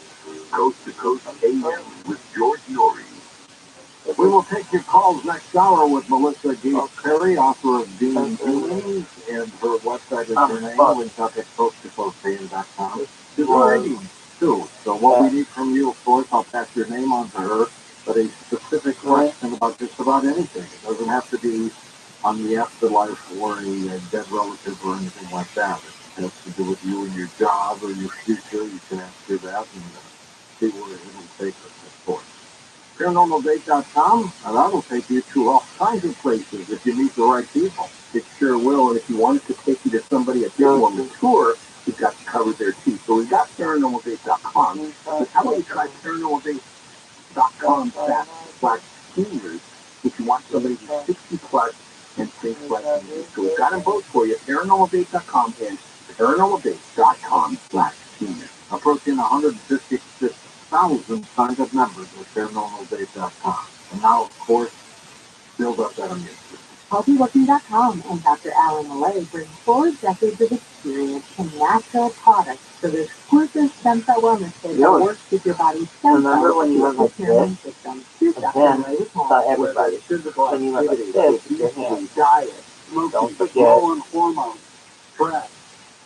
Coast to Coast AM with George Norrie. We will take your calls next hour with Melissa Gates Perry, author of Being Humans, and her website is her name, linked up at coasttocoastam.com. She's writing too. So what we need from you, of course, I'll pass your name on to her, but a specific question about just about anything. It doesn't have to be on the afterlife or a dead relative or anything like that. It has to do with you and your job or your future. You can ask her that and see where it will take us, of course. ParanormalDate.com, and that'll take you to all kinds of places if you meet the right people. It sure will. And if you want it to take you to somebody that didn't on the tour, you've got to cover their teeth. So we've got ParanormalDate.com. But how about you try ParanormalDate.com/seniors if you want somebody who's 60 plus and thinks like you. So we've got them both for you. ParanormalDate.com and paranormalbase.com/senior. Approaching 156,000 signed up members with paranormalbase.com. And now, of course, build up that immune system. HealthyLooking.com and Dr. Alan Malay bring 4 decades of experience in natural products for the exclusive stem cell wellness kit that works with your body's stem Remember cells when you were like to your immune system. Here's and Dr. then Malay with more. saw everybody. When you went like this with your hands. Diet, Don't smoking, forget. low on hormones, stress,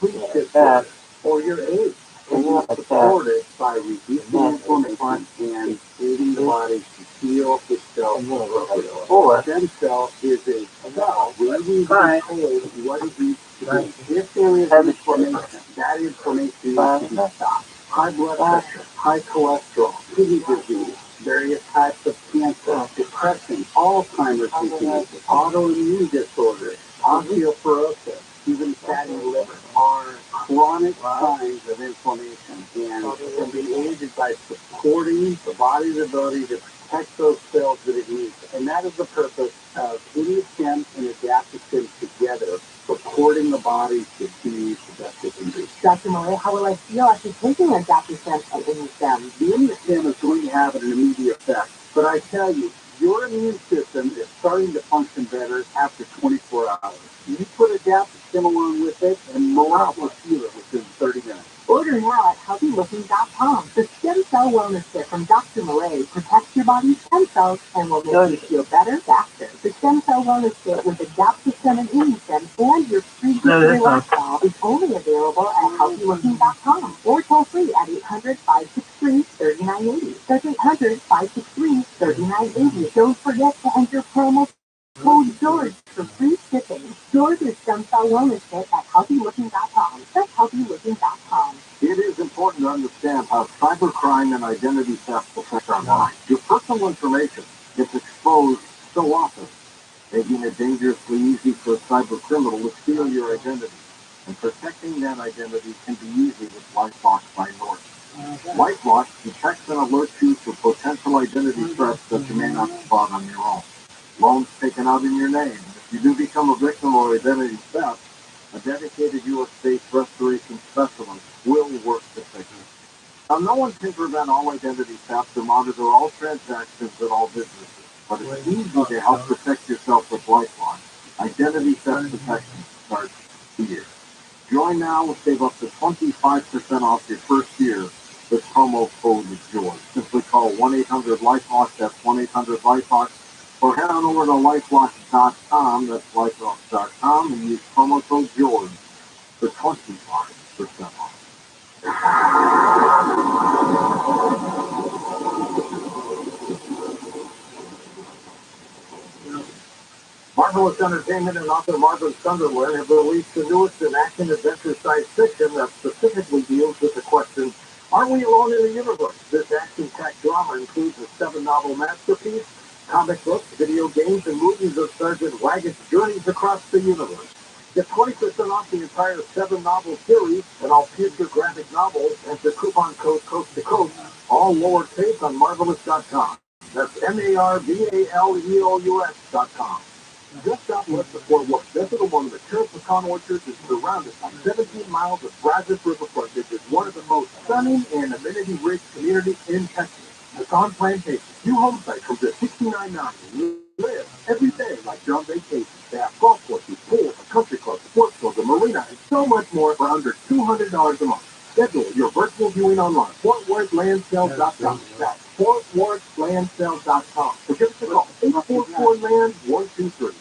sleep disorder, or your age. When you went like that. Supported by reducing inflammation and creating the body to heal itself. And then it was like 4. Stem cell is a cell waiting to be told what it needs to do. If there is inflammation, that inflammation needs to be stopped. High blood pressure, high cholesterol, kidney disease, various types of cancer, depression, Alzheimer's disease, autoimmune disorders, osteoporosis, even fatty liver are chronic signs of inflammation and can be aided by supporting the body's ability to protect those cells that it needs. And that is the purpose of ImmuStem and Adaptostim together, supporting the body to be the best it can be. Dr. Malay, how will I feel after taking Adaptostim and ImmuStem? The ImmuStem is going to have an immediate effect, but I tell you, your immune system is starting to function better after 24 hours. You put Adaptostim along with it, and more will feel it within 30 minutes. Order now at HealthyLooking.com. The Stem Cell Wellness Kit from Dr. Malay protects your body's stem cells and will make you feel better faster. The Stem Cell Wellness Kit with Adaptostim and ImmuStem and your free victory lifestyle is only available at HealthyLooking.com or toll free at 800-563-3980. That's 800-563-3980. Don't forget to enter promo code George for free shipping. George is Stem Cell Wellness Kit at HealthyLooking.com. That's HealthyLooking.com. It is important to understand how cybercrime and identity theft affect our minds. Your personal information gets exposed so often, making it dangerously easy for a cyber criminal to steal your identity. And protecting that identity can be easy with LifeLock by Norton. LifeLock detects and alerts you to potential identity threats that you may not spot on your own. Loans taken out in your name. If you do become a victim of identity theft, a dedicated U.S.-based restoration specialist will work to fix it. Now, no one can prevent all identity theft or monitor all transactions at all businesses, but it's easy to help protect yourself with LifeLock. Identity theft protection starts here. Join now and save up to 25% off your first year with promo code GEORGE. Simply call 1-800-LifeLock, that's 1-800-LifeLock, or head on over to LifeLock.com, that's LifeLock.com, and use promo code GEORGE for 25% off. Marvelous Entertainment and author Marvin Sunderland have released the newest in action adventure science fiction that specifically deals with the question, are we alone in the universe? This action-packed drama includes a 7-novel masterpiece, comic books, video games, and movies of Sergeant Waggott's journeys across the universe. Get 20% off the entire 7-novel series and all future graphic novels at the coupon code Coast to Coast, all lowercase on Marvelous.com. That's MARVALEOUS.com. Just southwest of Fort Worth, nestled among the mature pecan orchards and surrounded by 17 miles of Brazos River frontage, is one of the most stunning and amenity-rich communities in Texas. Pecan Plantation, new home site from just $69.90. Live every day like you're on vacation. They have golf courses, pools, a country club, sports clubs, a marina, and so much more for under $200 a month. Schedule your virtual viewing online. FortWorthLandSales.com. That's FortWorthLandSales.com. So give us a call. 844-LAND-123.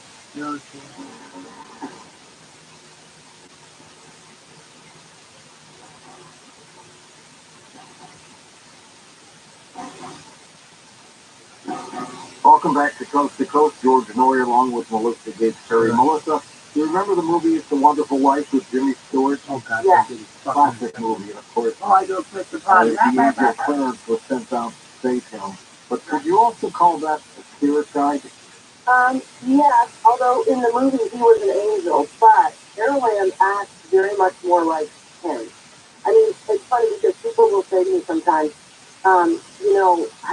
Welcome back to Coast, George Noyer along with Melissa Gates Perry. Yeah. Melissa, you remember the movie It's a Wonderful Life with Jimmy Stewart? Oh, God. Yeah. Classic movie, and of course, I don't put the body. The Angel Clarence was sent out to save him. But could you also call that a spirit guide? Yes, although in the movie he was an angel, but Carolan acts very much more like him. I mean, it's funny because people will say to me sometimes, I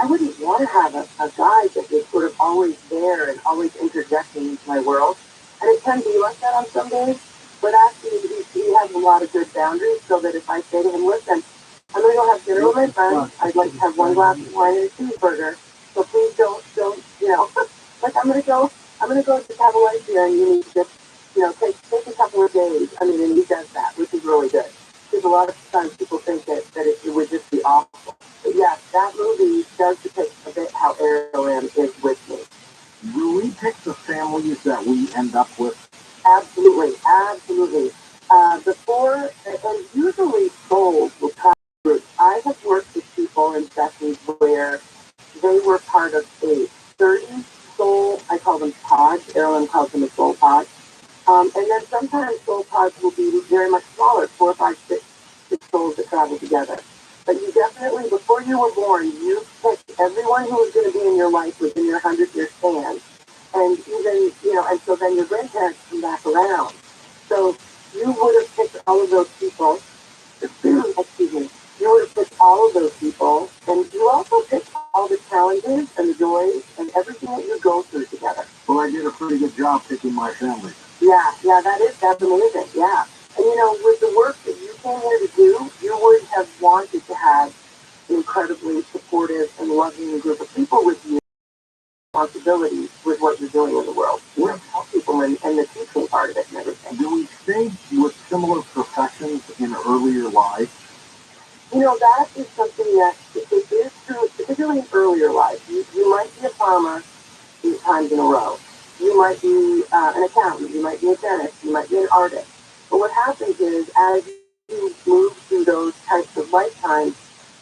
wouldn't want to have a guide that is sort of always there and always interjecting into my world. And it can be like that on some days. But actually, he has a lot of good boundaries, so that if I say to him, listen, I'm going to go have dinner with my friends. I'd like to have one glass of wine and a cheeseburger. So please don't, like I'm going to go just have a life here, and you need to just, take a couple of days. I mean, and he does that, which is really good. Because a lot of times people think that it would just be awful. But yes, that movie does depict a bit how Aaron is with me. Do we pick the families that we end up with? Absolutely, absolutely. Before, and usually souls will come groups. I have worked with people in sessions where they were part of a 30 soul, I call them pods, Erin calls them a soul pod. And then sometimes soul pods will be very much smaller, 4, 5, 6 souls that travel together. But you definitely, before you were born, you picked everyone who was going to be in your life within your 100-year span. And even, and so then your grandparents come back around. So you would have picked all of those people, excuse me, you would have picked all of those people, and you also picked all the challenges and the joys and everything that you go through together. Well, I did a pretty good job picking my family. Yeah, that's amazing, yeah. And with the work that you came here to do, you would have wanted to have an incredibly supportive and loving group of people with you, responsibilities with what you're doing in the world. You help people and the teaching part of it and everything. Do we stay with similar professions in earlier lives? That is something that it is true, particularly in earlier life. You might be a farmer 8 times in a row. You might be an accountant. You might be a dentist. You might be an artist. But what happens is, as you move through those types of lifetimes,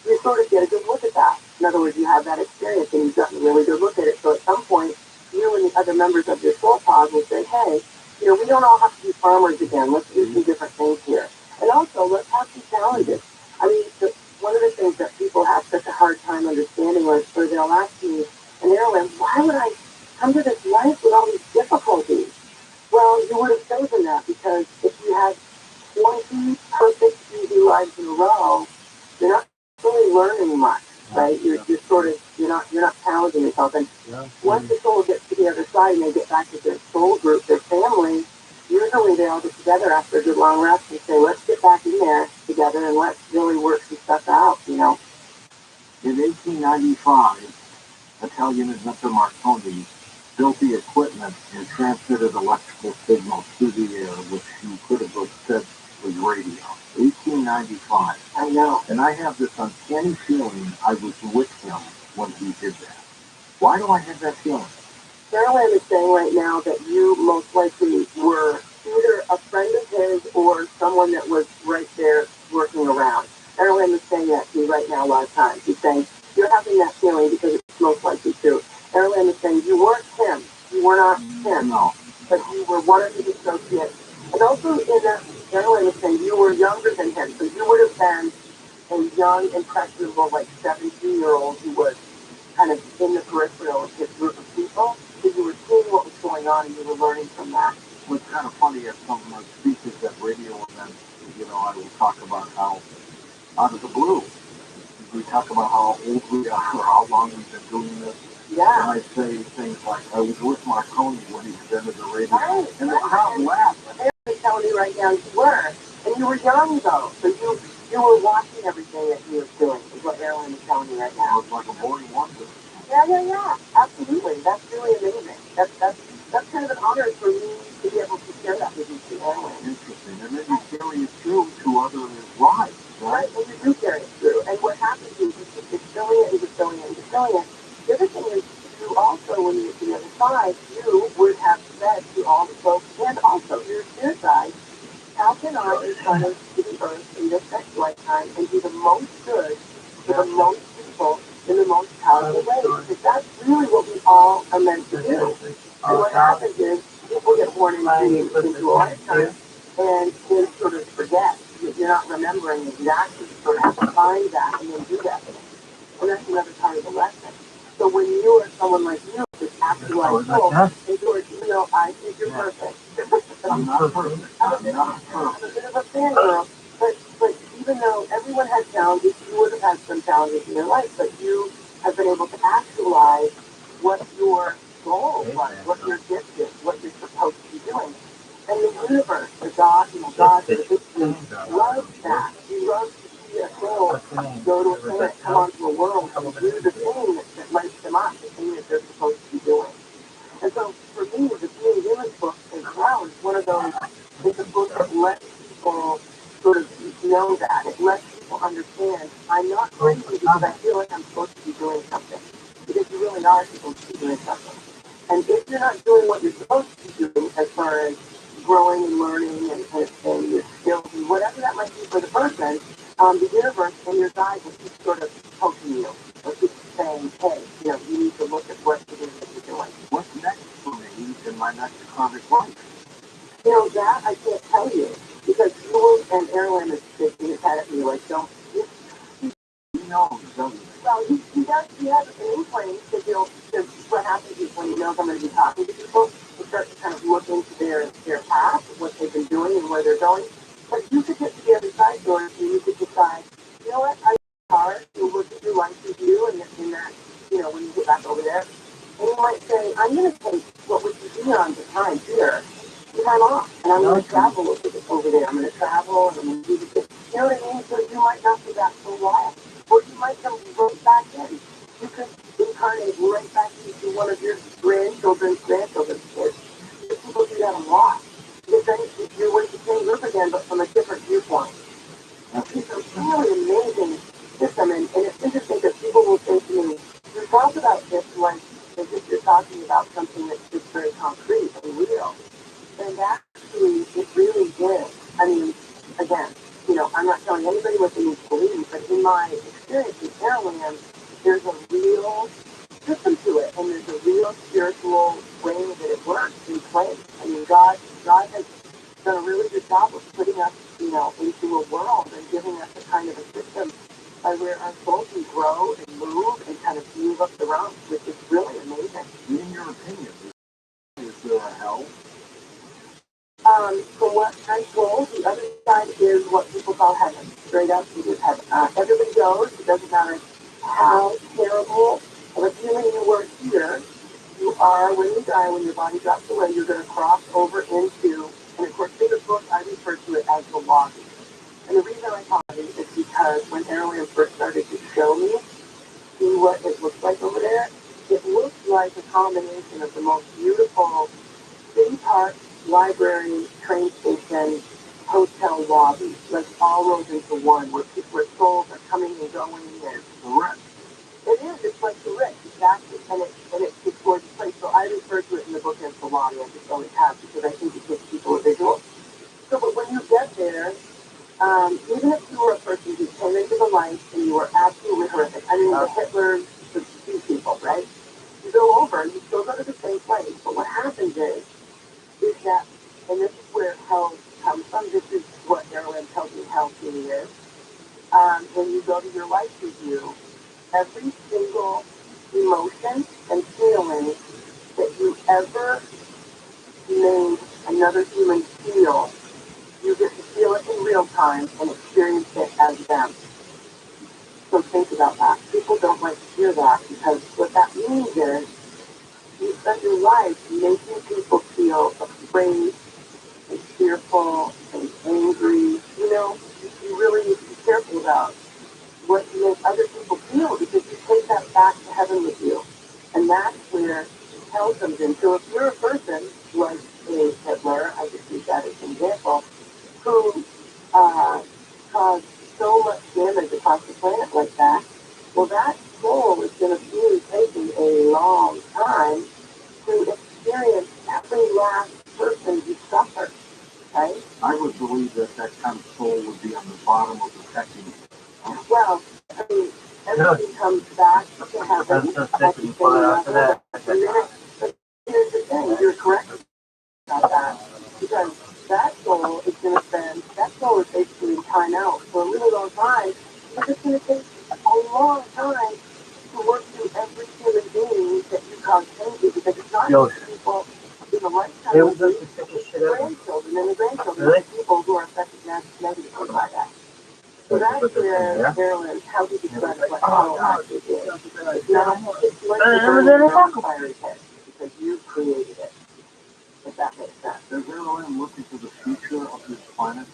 you sort of get a good look at that. In other words, you have that experience and you've gotten a really good look at it. So at some point, you and the other members of your soul pod will say, hey, we don't all have to be farmers again. Let's do some different things here. And also, let's have some challenges. I mean, one of the things that people have such a hard time understanding or they'll ask me, and they'll ask, why would I come to this life with all these difficulties? Well, you would have chosen that because if you had 20 perfect, easy lives in a row, you're not really learning much, right? You're sort of you're not challenging yourself. And once the soul gets to the other side and they get back to their soul group, their family, usually they all get together after a good long rest and say, let's get back in there together and let's really work some stuff out, In 1895, Italian inventor Marconi built the equipment and transmitted electrical signals through the air, which you could have said was radio. 1895. I know. And I have this uncanny feeling I was with him when he did that. Why do I have that feeling? Carolyn is saying right now that you most likely were either a friend of his or someone that was right there working around. Carolyn is saying that to you right now a lot of times. She's saying, you're having that feeling because it's most likely true. Carolyn is saying, you weren't him. You were not him. No. But you were one of his associates. And also in that, Carolyn is saying you were younger than him. So you would have been a young, impressionable, like 17-year-old who was kind of in the peripheral of his group of people. So you were seeing what was going on and you were learning from that. Well, it's kind of funny at some of my speeches at radio events, I will talk about how, out of the blue, we talk about how old we are or how long we've been doing this. Yeah. And I say things like, I was with Marconi when he invented the radio. Right. And the crowd laughed. They're telling me right now you were. And you were young, though. So you were watching everything that he was doing, is what Marilyn is telling me right now. It was like a boy wonder. Yeah. Absolutely. That's really amazing. That's kind of an honor for me to be able to share that with you, Marilyn. Interesting. And then you carry it through to other lives, right? And you do carry it through. And what happens is it's affiliate and affiliate and affiliate. The other thing is, you also, when you get to the other side, you would have said to all the folks, and also your spirit side, how can I incarnate to the earth in this next lifetime and do the most good for the most people in the most powerful way? Because that's really what we all are meant to do. And what happens is, people get born into a lifetime and then sort of forget. You're not remembering exactly, sort of have to find that and then do that. And that's another part of the lesson. So when you are someone like you, this actualized soul, and George, I think you're perfect. I'm not perfect. I'm not perfect. I'm a bit of a fangirl, but even though everyone has challenges, you would have had some challenges in your life, but you have been able to actualize what your goal was, what your gift is, what you're supposed to be doing. And the universe, the God, God, the big thing, loves that. He loves to see a soul go to a planet, come onto a world, and do the thing that lights them up, the thing that they're supposed to be doing. And so, for me, the Being Human book as well is one of those, it's a book that lets people sort of know that. It lets people understand, I'm not crazy because I feel like I'm supposed to be doing something. Because you really are supposed to be doing something. And if you're not doing what you're supposed to be doing as far as growing and learning and your skills and whatever that might be for the person, the universe and your guide will keep sort of poking you. Or keep saying, hey, you need to look at what it is that you're doing. What's next for me in my next karmic life? That I can't tell you. Because Jules and Erwin is had at me like, don't. He knows, doesn't he? Well, he does. He has an inkling to what happens is when he knows I'm going to be talking to people, he starts to kind of look into their past, what they've been doing, and where they're going. But you could get to the other side, George, and you could decide, you know what, I hard to look at your life review, and in that, when you get back over there, and you might say, I'm going to take what would be on the time here, the time off, and I'm going to travel over there. I'm going to travel, and I'm going to do the thing. You know what I mean? So you might not be back for a while. Or you might come right back in. You could incarnate right back into one of your grandchildren's kids. People do that a lot. Because then you're with the same group again, but from a different viewpoint. It's a really amazing system, and it's interesting because people will say to me, you talk about this like as if you're talking about something that's just very concrete and real. And actually, it really is. I mean, again, I'm not telling anybody what they need to believe, but in my experience in Maryland, there's a real system to it, and there's a real spiritual way that it works in place. I mean, God has done a really good job of putting us, into a world and giving us a kind of a system by where our soul can grow and move and kind of move up the rungs, which is really amazing. In your opinion, is there a hell? From what I'm told, the other side is what people call heaven. Straight up, it is heaven. Everybody goes. It doesn't matter how terrible of a human you were here. You are, when you die, when your body drops away, you're going to cross over into, and of course, in the book, I refer to it as the lobby. And the reason I call it is because when Erwin first started to show me, see what it looks like over there, it looks like a combination of the most beautiful city park, library, train station, hotel lobby, like all rolled into one, where souls are coming and going and Correct. it is. It's like the Ritz, exactly, and it's gorgeous place. So I refer to it in the book as the lobby. I just always have because I think it gives people a visual. So, but when you get there, even if you were a person who came into the light and you were absolutely horrific, I mean, the Hitler, these people, right? You go over, and you still go to the same place, but what happens is that, and this is where hell comes from. This is what Erwin tells me hell truly is. When you go to your life review, every single emotion and feeling that you ever made another human feel, you get to feel it in real time and experience it as them. So think about that. People don't like to hear that because what that means is you spend your life making people feel afraid and fearful and angry. You really need to be careful about what you make other people feel because you take that back to heaven with you. And that's where hell comes in. So if you're a person like a Hitler, I just use that as an example, who caused so much damage across the planet like that, well, that soul is going to be taking a long time to experience every last person who suffered, right? I would believe that kind of soul would be on the bottom of the pecking. Well, I mean, everything comes back to heaven at the same level. But here's the thing, you're correct about that. Because that soul is going to spend, that soul is basically in time out for a really long time. But it's going to take a long time to work through every human being that you cause pain to. Because it's not just people in the lifetime of you, it's the grandchildren and the grandchildren of people who are affected negatively by that. So that's where Maryland, how he describes what hell actually is. It's not, it's like the burning fiery pit, because you created it. It's that makes sense. Does ROTHSCHILD look into the future of this planet?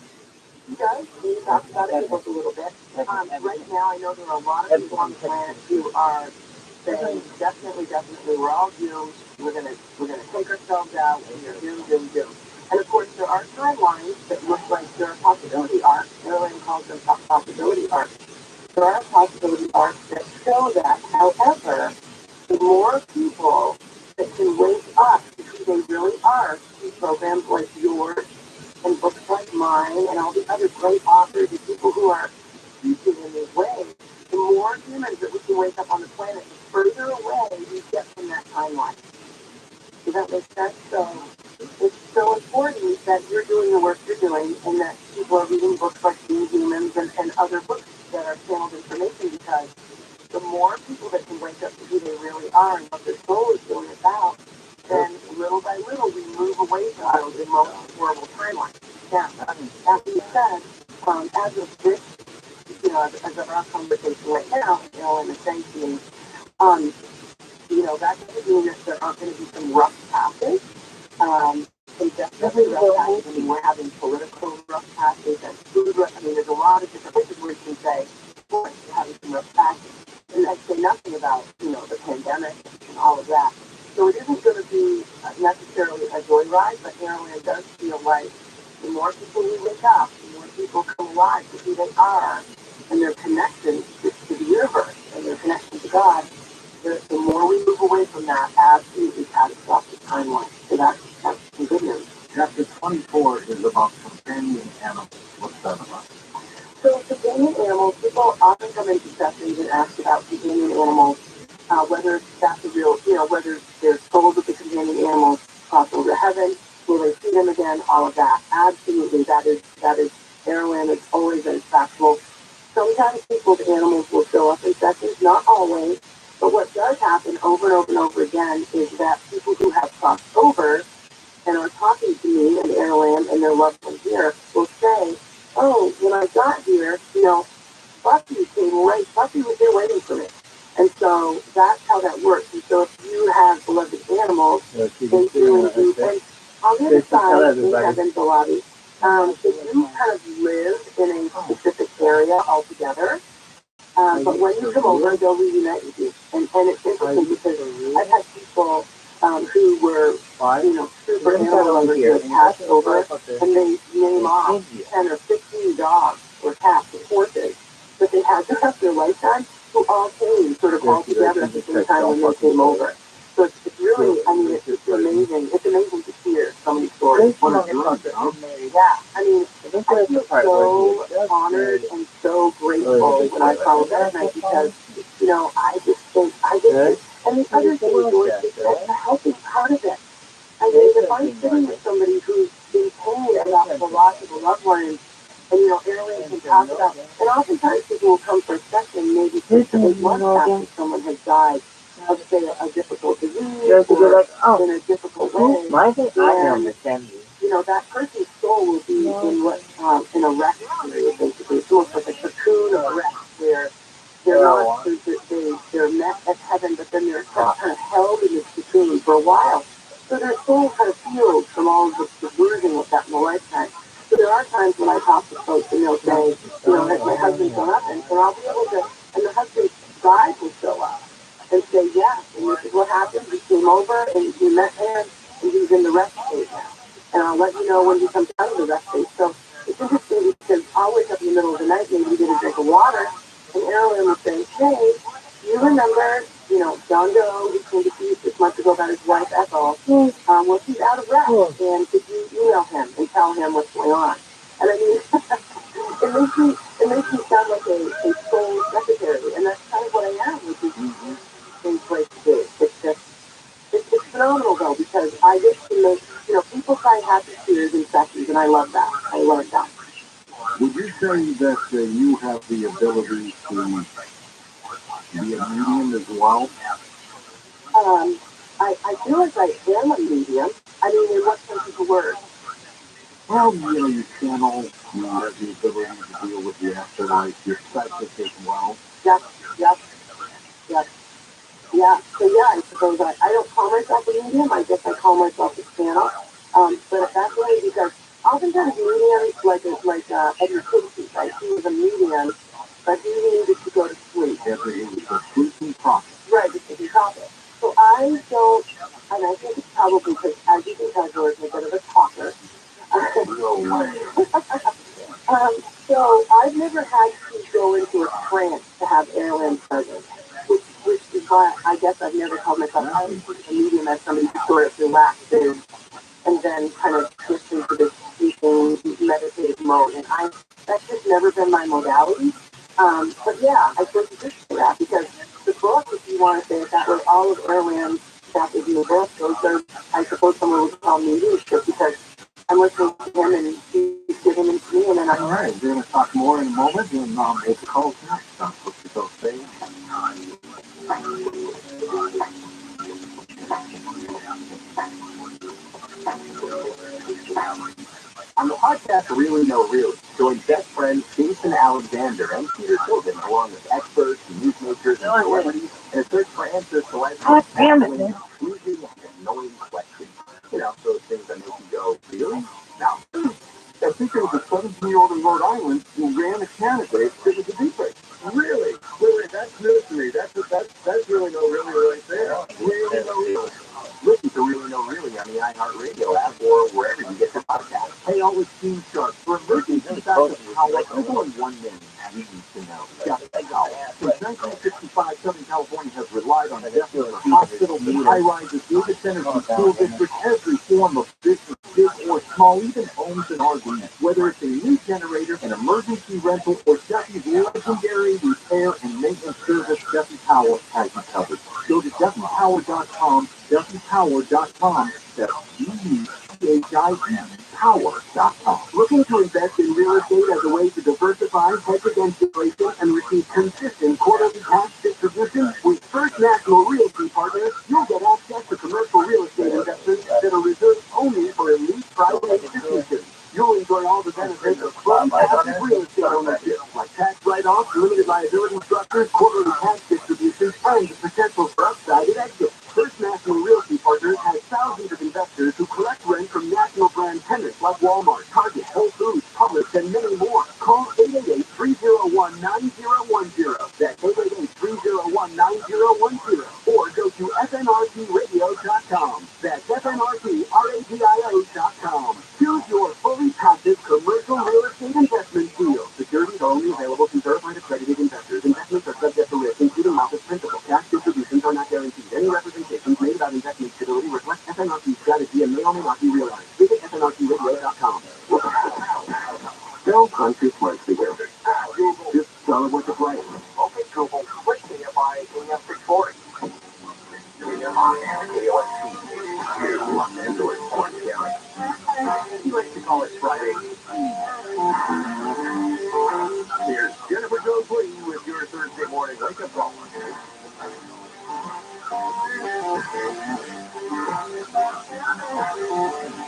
He does. He talks about it in the book a little bit. Right now, I know there are a lot of people on the planet who are saying, definitely, we're all doomed. We're gonna take ourselves out, and we're doomed. And of course, there are timelines that look like there are possibility arcs. Everyone calls them possibility arcs. There are possibility arcs that show that. However, the more people that can wake up to who they really are through programs like yours and books like mine and all the other great authors and people who are teaching in these ways, the more humans that we can wake up on the planet, the further away we get from that timeline. Does that make sense? So it's so important that you're doing the work you're doing and that people are reading books like Being Humans and other books that are channeled information, because the more people that can wake up to who they really are and what their soul is really about, then little by little we move away from those most horrible timelines. Now, that being said, as of this, as of our conversation right now, and the saying to me, that doesn't mean that there aren't going to be some rough passes. Some definitely rough passes. I mean, we're having political rough passes and food rough. I mean, there's a lot of different places where you can say, we're having some rough passes. And I say nothing about, the pandemic and all of that. So it isn't going to be necessarily a joyride, but Maryland does feel like the more people we wake up, the more people come alive to who they are and their connection to the universe and their connection to God, the more we move away from that absolutely catastrophic timeline. So that's some good news. Chapter 24 is about companion animals. What's that about? So companion animals, people often come into sessions and ask about companion animals, whether that's a real, whether their souls of the companion animals cross over to heaven, will they see them again, all of that. Absolutely, that is Maryland is always been factual. Sometimes people's animals will show up in sessions, not always, but what does happen over and over and over again is that people who have crossed over and are talking to me and Maryland and their loved ones here will say, oh, when I got here, Buffy was there waiting for me. And so that's how that works. And so if you have beloved animals, they do indeed. And on the other side, in heaven's lobby, if you kind of live in a specific area altogether, but when you come over, they'll reunite with you. And it's interesting because I've had people who were, super animal lovers that passed over, and they name off 10 or 15 dogs or cats or horses that they had throughout their lifetime, who all came sort of all together at the same time when they came over. So it's really, it's amazing. It's amazing to hear so many stories. Yeah, I feel so honored and so grateful when I follow that at night because, I just think, and the other thing, George, is that the helping part of it. If I'm sitting with somebody who's in pain about the loss of a loved one, and Marilyn can talk about, and oftentimes people will come for a session maybe 6 or 8 months after someone has died of, say, a difficult disease or in a difficult way. And, that person's soul will be in in a rest period, basically. It's almost like a cocoon of rest where they're met at heaven, but then they're kind of held in this cocoon for a while. So their soul kind of heals from all of the bruising of that in the lifetime. So there are times when I talk to folks and they'll say, has my husband shown up? And I'll be able to, and the husband's bride will show up and say, yes, and this is what happened. He came over and he met him and he's in the rest phase now. And I'll let you know when he comes out of the rest phase. So it's interesting because I'll wake up in the middle of the night, maybe get a drink of water, and Aaron will say, hey, you remember, John Doe, who came to see you 6 months ago about his wife Ethel, well, he's out of rest, and could you email him and tell him what's going on? And it makes me sound like a soul secretary, and that's kind of what I am, which is a place to do. It's phenomenal, though, because I get to make, people find happy tears in sessions, and I love that. I love that. Would you say that you have the ability to be a medium as well? I feel like I am a medium. In what sense of the word? Well, you channel, you have the ability to deal with the afterlife, you're psychic as well. Yep. Yeah, so I suppose I don't call myself a medium, I guess I call myself a channel. But that's why, because oftentimes mediums, Eddie Casey, right? He was a medium, but he needed to go to sleep. It was a sleeping prophet. Right, because he prophet. So I don't, and I think it's probably because, as you can tell, George, I'm a bit of a talker. No way. So I've never had to go into a trance to have airland presence, which is why I guess I've never called myself a medium as somebody who sort of relaxes and then kind of gets into this sleeping, meditative mode. And that's just never been my modality. But yeah, I think you should say that because the book, if you want to say it that way, all of Erwin's chapters in the book, those are, I suppose someone would call me leadership because I'm listening to him and he's giving them to me, and then all right, we're going to talk more in a moment, and we'll call next. What you both say. On the podcast, Really No Really, join best friends Jason Alexander and Peter Tobin, along with experts, newsmakers, and celebrities, in a search for answers to life's intriguing and annoying questions. You know, those things that make you go, really? Now, I think there was a 17-year-old in Rhode Island who ran a candidate that was a deepfake. Really? Wait, that's news to me. That's really no really right there. Really no really. Listen to Really No Really on the iHeartRadio app or wherever you get your podcast. Hey, all the Team Sharks. For emergency backup power, everyone one name needs to know. Just power. Since 1965, Southern California has relied on Jeff for hospitals and high-rises, data centers and school districts, every form of business, big or small, even homes and RVs. Whether it's a new generator, an emergency rental, or Duffy's legendary repair and maintenance service, Duffy Power has you covered. Go to DuffyPower.com, DuffyPower.com, that's DuffyPower.com. Looking to invest in real estate as a way to diversify, hedge against inflation, and receive consistent quarterly cash distributions? With First National Realty Partners, you'll get access to commercial real estate investments that are reserved only for elite private institutions. You'll enjoy all the benefits of passive real estate ownership, like tax write-offs, limited liability structures, quarterly cash distributions, and the potential for upside at exit. First National Realty Partners has thousands of investors who collect rent from national brand tenants like Walmart, Target, Whole Foods, Publix, and many more. Call 888-301-9010. That's 888-301-9010. Or go to FNRTradio.com. That's FNRTRADIO.com. Choose your fully passive commercial real estate investment deal. Securities are only available to verified accredited investors. Investments are subject to risk, including office principal. Cash distributions are not guaranteed. Any representations made about investment stability reflect FNRT's strategy and may or may not be realized. Visit FNRTradio.com. No country flights together. Just tell them what to play. Okay, Google, play KFI AM640. Android Sports Channel. He likes to call it Friday. Here's Jennifer Jones Lee with your Thursday morning wake-up call.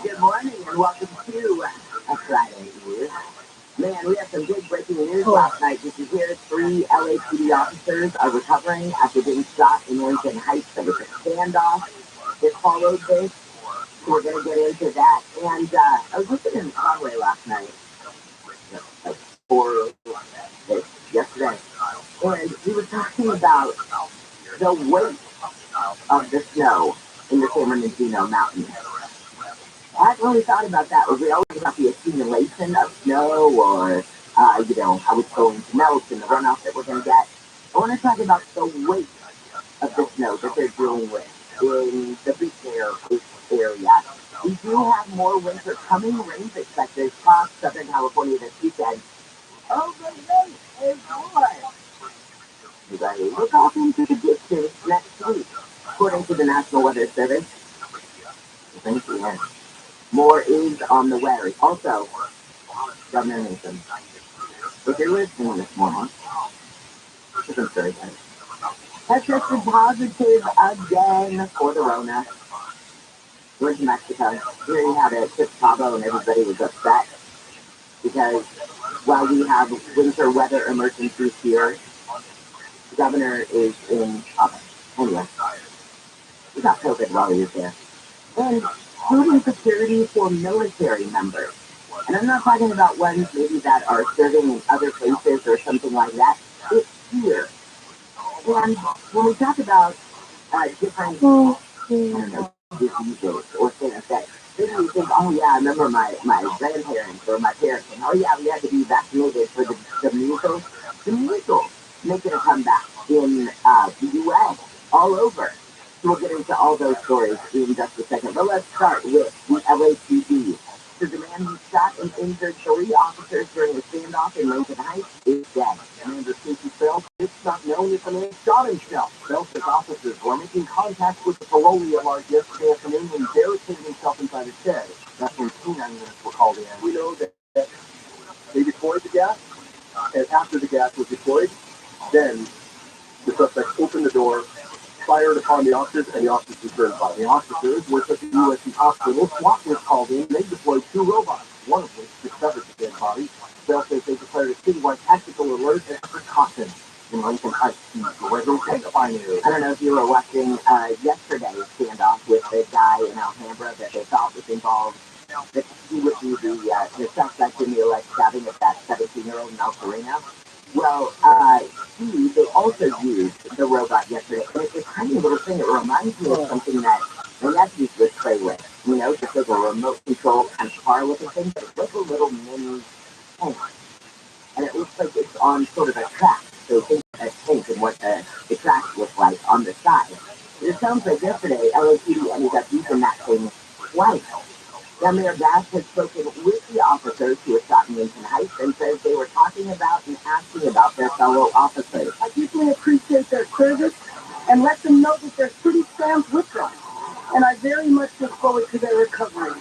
Good morning and welcome to a Friday here. Man, we have some big breaking news last night. Did you hear 3 LAPD officers are recovering after getting shot in Lincoln Heights? There was a standoff that followed this. So we're going to get into that. And I was listening in Conway last night, or yesterday, and he was talking about the weight of the snow in the San Bernardino Mountains. I hadn't really thought about that. Was it always about the accumulation of snow or, how it's going to melt and the runoff that we're going to get? I want to talk about the weight of the snow that they're dealing with in the Big Bear area. We do have more winter coming. Rains expected across Southern California this weekend. Oh, the weight is what? You got to look off into the distance next week, according to the National Weather Service. Thank you. More is on the way. Also, Governor Newsom, if you're listening this morning, this is very good. Has tested positive again for the Rona. Went to Mexico. Here you had it to Cabo and everybody was upset because while we have winter weather emergencies here, the governor is in office. Anyway, he got COVID while he was there. And food insecurity for military members. And I'm not talking about ones maybe that are serving in other places or something like that. It's here. And when we talk about different, I don't know, diseases or things that maybe you think, oh yeah, I remember my grandparents or my parents, and oh yeah, we had to be vaccinated for the measles. The measles making a comeback in the U.S. all over. So we'll get into all those stories in just a second. But let's start with the LAPD. So the man who shot and injured 3 officers during a standoff in Lincoln Heights is dead. Commander Casey Phelps, it's not known if the man shot himself. Phelps' officers were making contact with the parolee alarm yesterday afternoon and barricaded himself inside a shed. That's when 2 units were called in. We know that they deployed the gas, and after the gas was deployed, then the suspects opened the door, fired upon the officers, and the officers returned fire. The officers were took to USC Hospital. SWAT was called in, and they deployed 2 robots, one of which discovered the dead body. Bell says they declared a citywide tactical alert as a precaution in Lincoln Heights. I don't know if you were watching yesterday's standoff with the guy in Alhambra that they thought was involved, that he would be the suspect in the alleged stabbing of that 17-year-old in El Sereno. Well, they also used the robot yesterday, and it's a tiny little thing. It reminds me of something that my nephews would play with. You know, just like a remote control kind of car looking thing, but it's like a little mini tank. And it looks like it's on sort of a track. So think a tank and what the tracks look like on the side. It sounds like yesterday, LAPD ended up using that thing twice. Now, Mayor Bass has spoken with the officers who were shot in Lincoln Heights and says they were talking about and asking about their fellow officers. I deeply appreciate their service and let them know that their city stands with them. And I very much look forward to their recovery.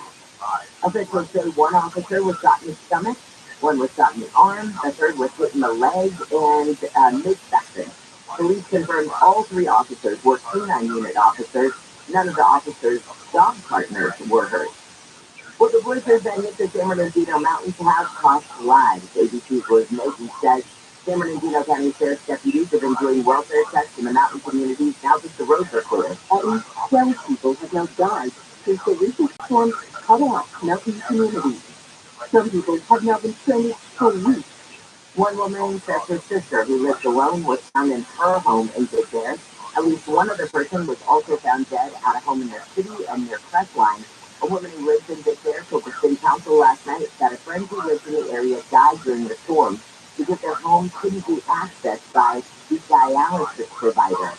Officials say 1 officer was shot in the stomach, 1 was shot in the arm, the 3rd was hit in the leg and midsection. Police confirmed all 3 officers were K-9 unit officers. None of the officers' job partners were hurt. Well, the blizzard that hit the San Bernardino Mountains has cost lives. ABC's Liz Mason says San Bernardino County Sheriff's deputies have been doing welfare checks in the mountain communities now that the roads are clear. At least 12 people have now died since the recent storm cut off mountain communities. Some people have now been stranded for weeks. One woman says her sister, who lives alone, was found in her home in Big Bear. At least 1 other person was also found dead at a home in their city and near Crestline. A woman who lives in Big Bear told the city council last night that a friend who lives in the area died during the storm because their home couldn't be accessed by the dialysis provider.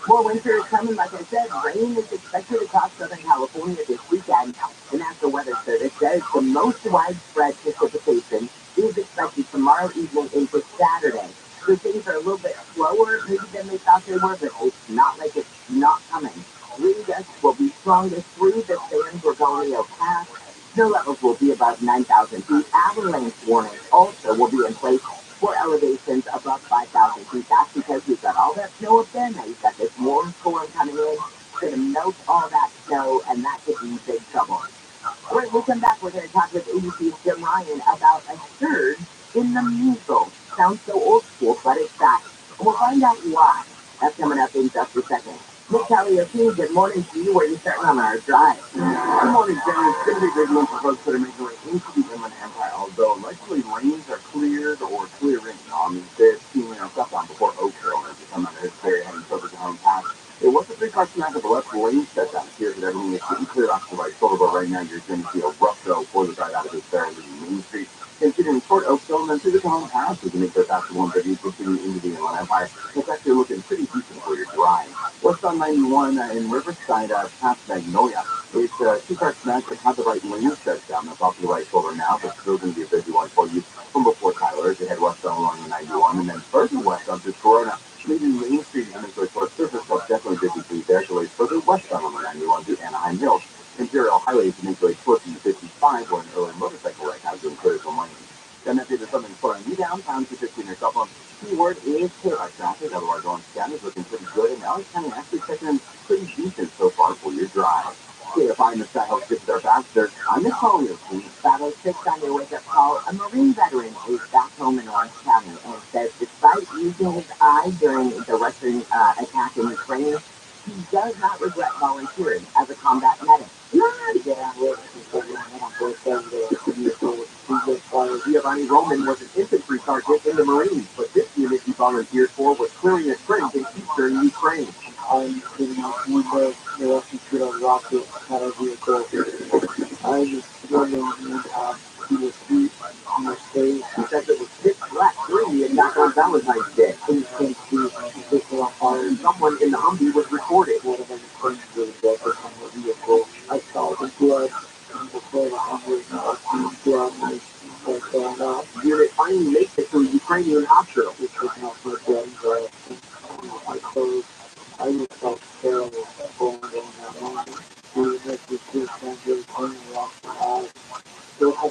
Well, winter is coming, like I said. Rain is expected across Southern California this weekend. The National Weather Service says the most widespread precipitation is expected tomorrow evening into Saturday. So things are a little bit slower maybe than they thought they were, but it's not like it's not coming. Wind gusts will be strongest through the San Gregorio Pass. Snow levels will be above 9,000 feet. Avalanche warnings also will be in place for elevations above 5,000 feet. That's because we've got all that snow up there. Now you've got this warm storm coming in. It's going to melt all that snow, and that could be big trouble. When we come back, we're going to talk with ABC's Jim Ryan about a surge in the measles. Sounds so old school, but it's back. And we'll find out why. That's coming up in just a second. Nick Calliope, good morning to you. Where are you starting on our drive? Good morning, Jim. It's going to be a great month for folks that are making their way into the Inland Empire, although likely lanes are cleared or clearing. I mean, they're seeing stuff on before Oakville as you come out of this area heading over to Home Pass. It was a big question after the left lane set down here that everything is getting cleared off the right shoulder, but right now you're going to see a rough go for the drive out of this very Main Street. Considering toward Oakville and then through the Home Pass, we can make those after 130 continue into the Inland Empire. It's actually looking pretty decent for your drive. What's on 91 in Riverside past Magnolia? It's 2 cars smash that have the right lane set down. That's off to the right shoulder now, but still going to be a busy one for you from before Tyler as you head westbound along the 91 and then further west onto Corona. Maybe Main Street and then towards Surface Club, definitely busy for you there. So it's further westbound on the 91 to Anaheim Hills. Imperial Highway is make way towards the 55 or an early motorcycle right now doing critical lanes. Then if there's something slowing you downtown to 15 your cell phone, keyword is chaos traffic. Otherwise, on scan is looking pretty good, and now it's kind of actually checking in pretty decent so far for your drive. KFI in the Sky Help Gets There Faster. I'm Nick Calliope. 506 on your wake-up call. A Marine veteran is back home in Orange County and says despite losing his eye during the Russian attack in Ukraine, he does not regret volunteering as a combat medic. Yeah, Giovanni Roman was an infantry sergeant in the Marines, but this unit he volunteered for was clearing a trench in eastern Ukraine. I'm sitting on the refugee on rocket kind of vehicle. I was struggling to the street in the state. He says it was pitch black early and back on Valentine's Day. Things came through on fire. And someone in the Humvee was recorded. One of them came to the death on the vehicle. I saw the blood before the Humvee and I seen blood and I started throwing up. The unit finally makes it to a Ukrainian hospital. Which was not so good, but I suppose I just felt terrible going down that line. We had to do something on the rock. So I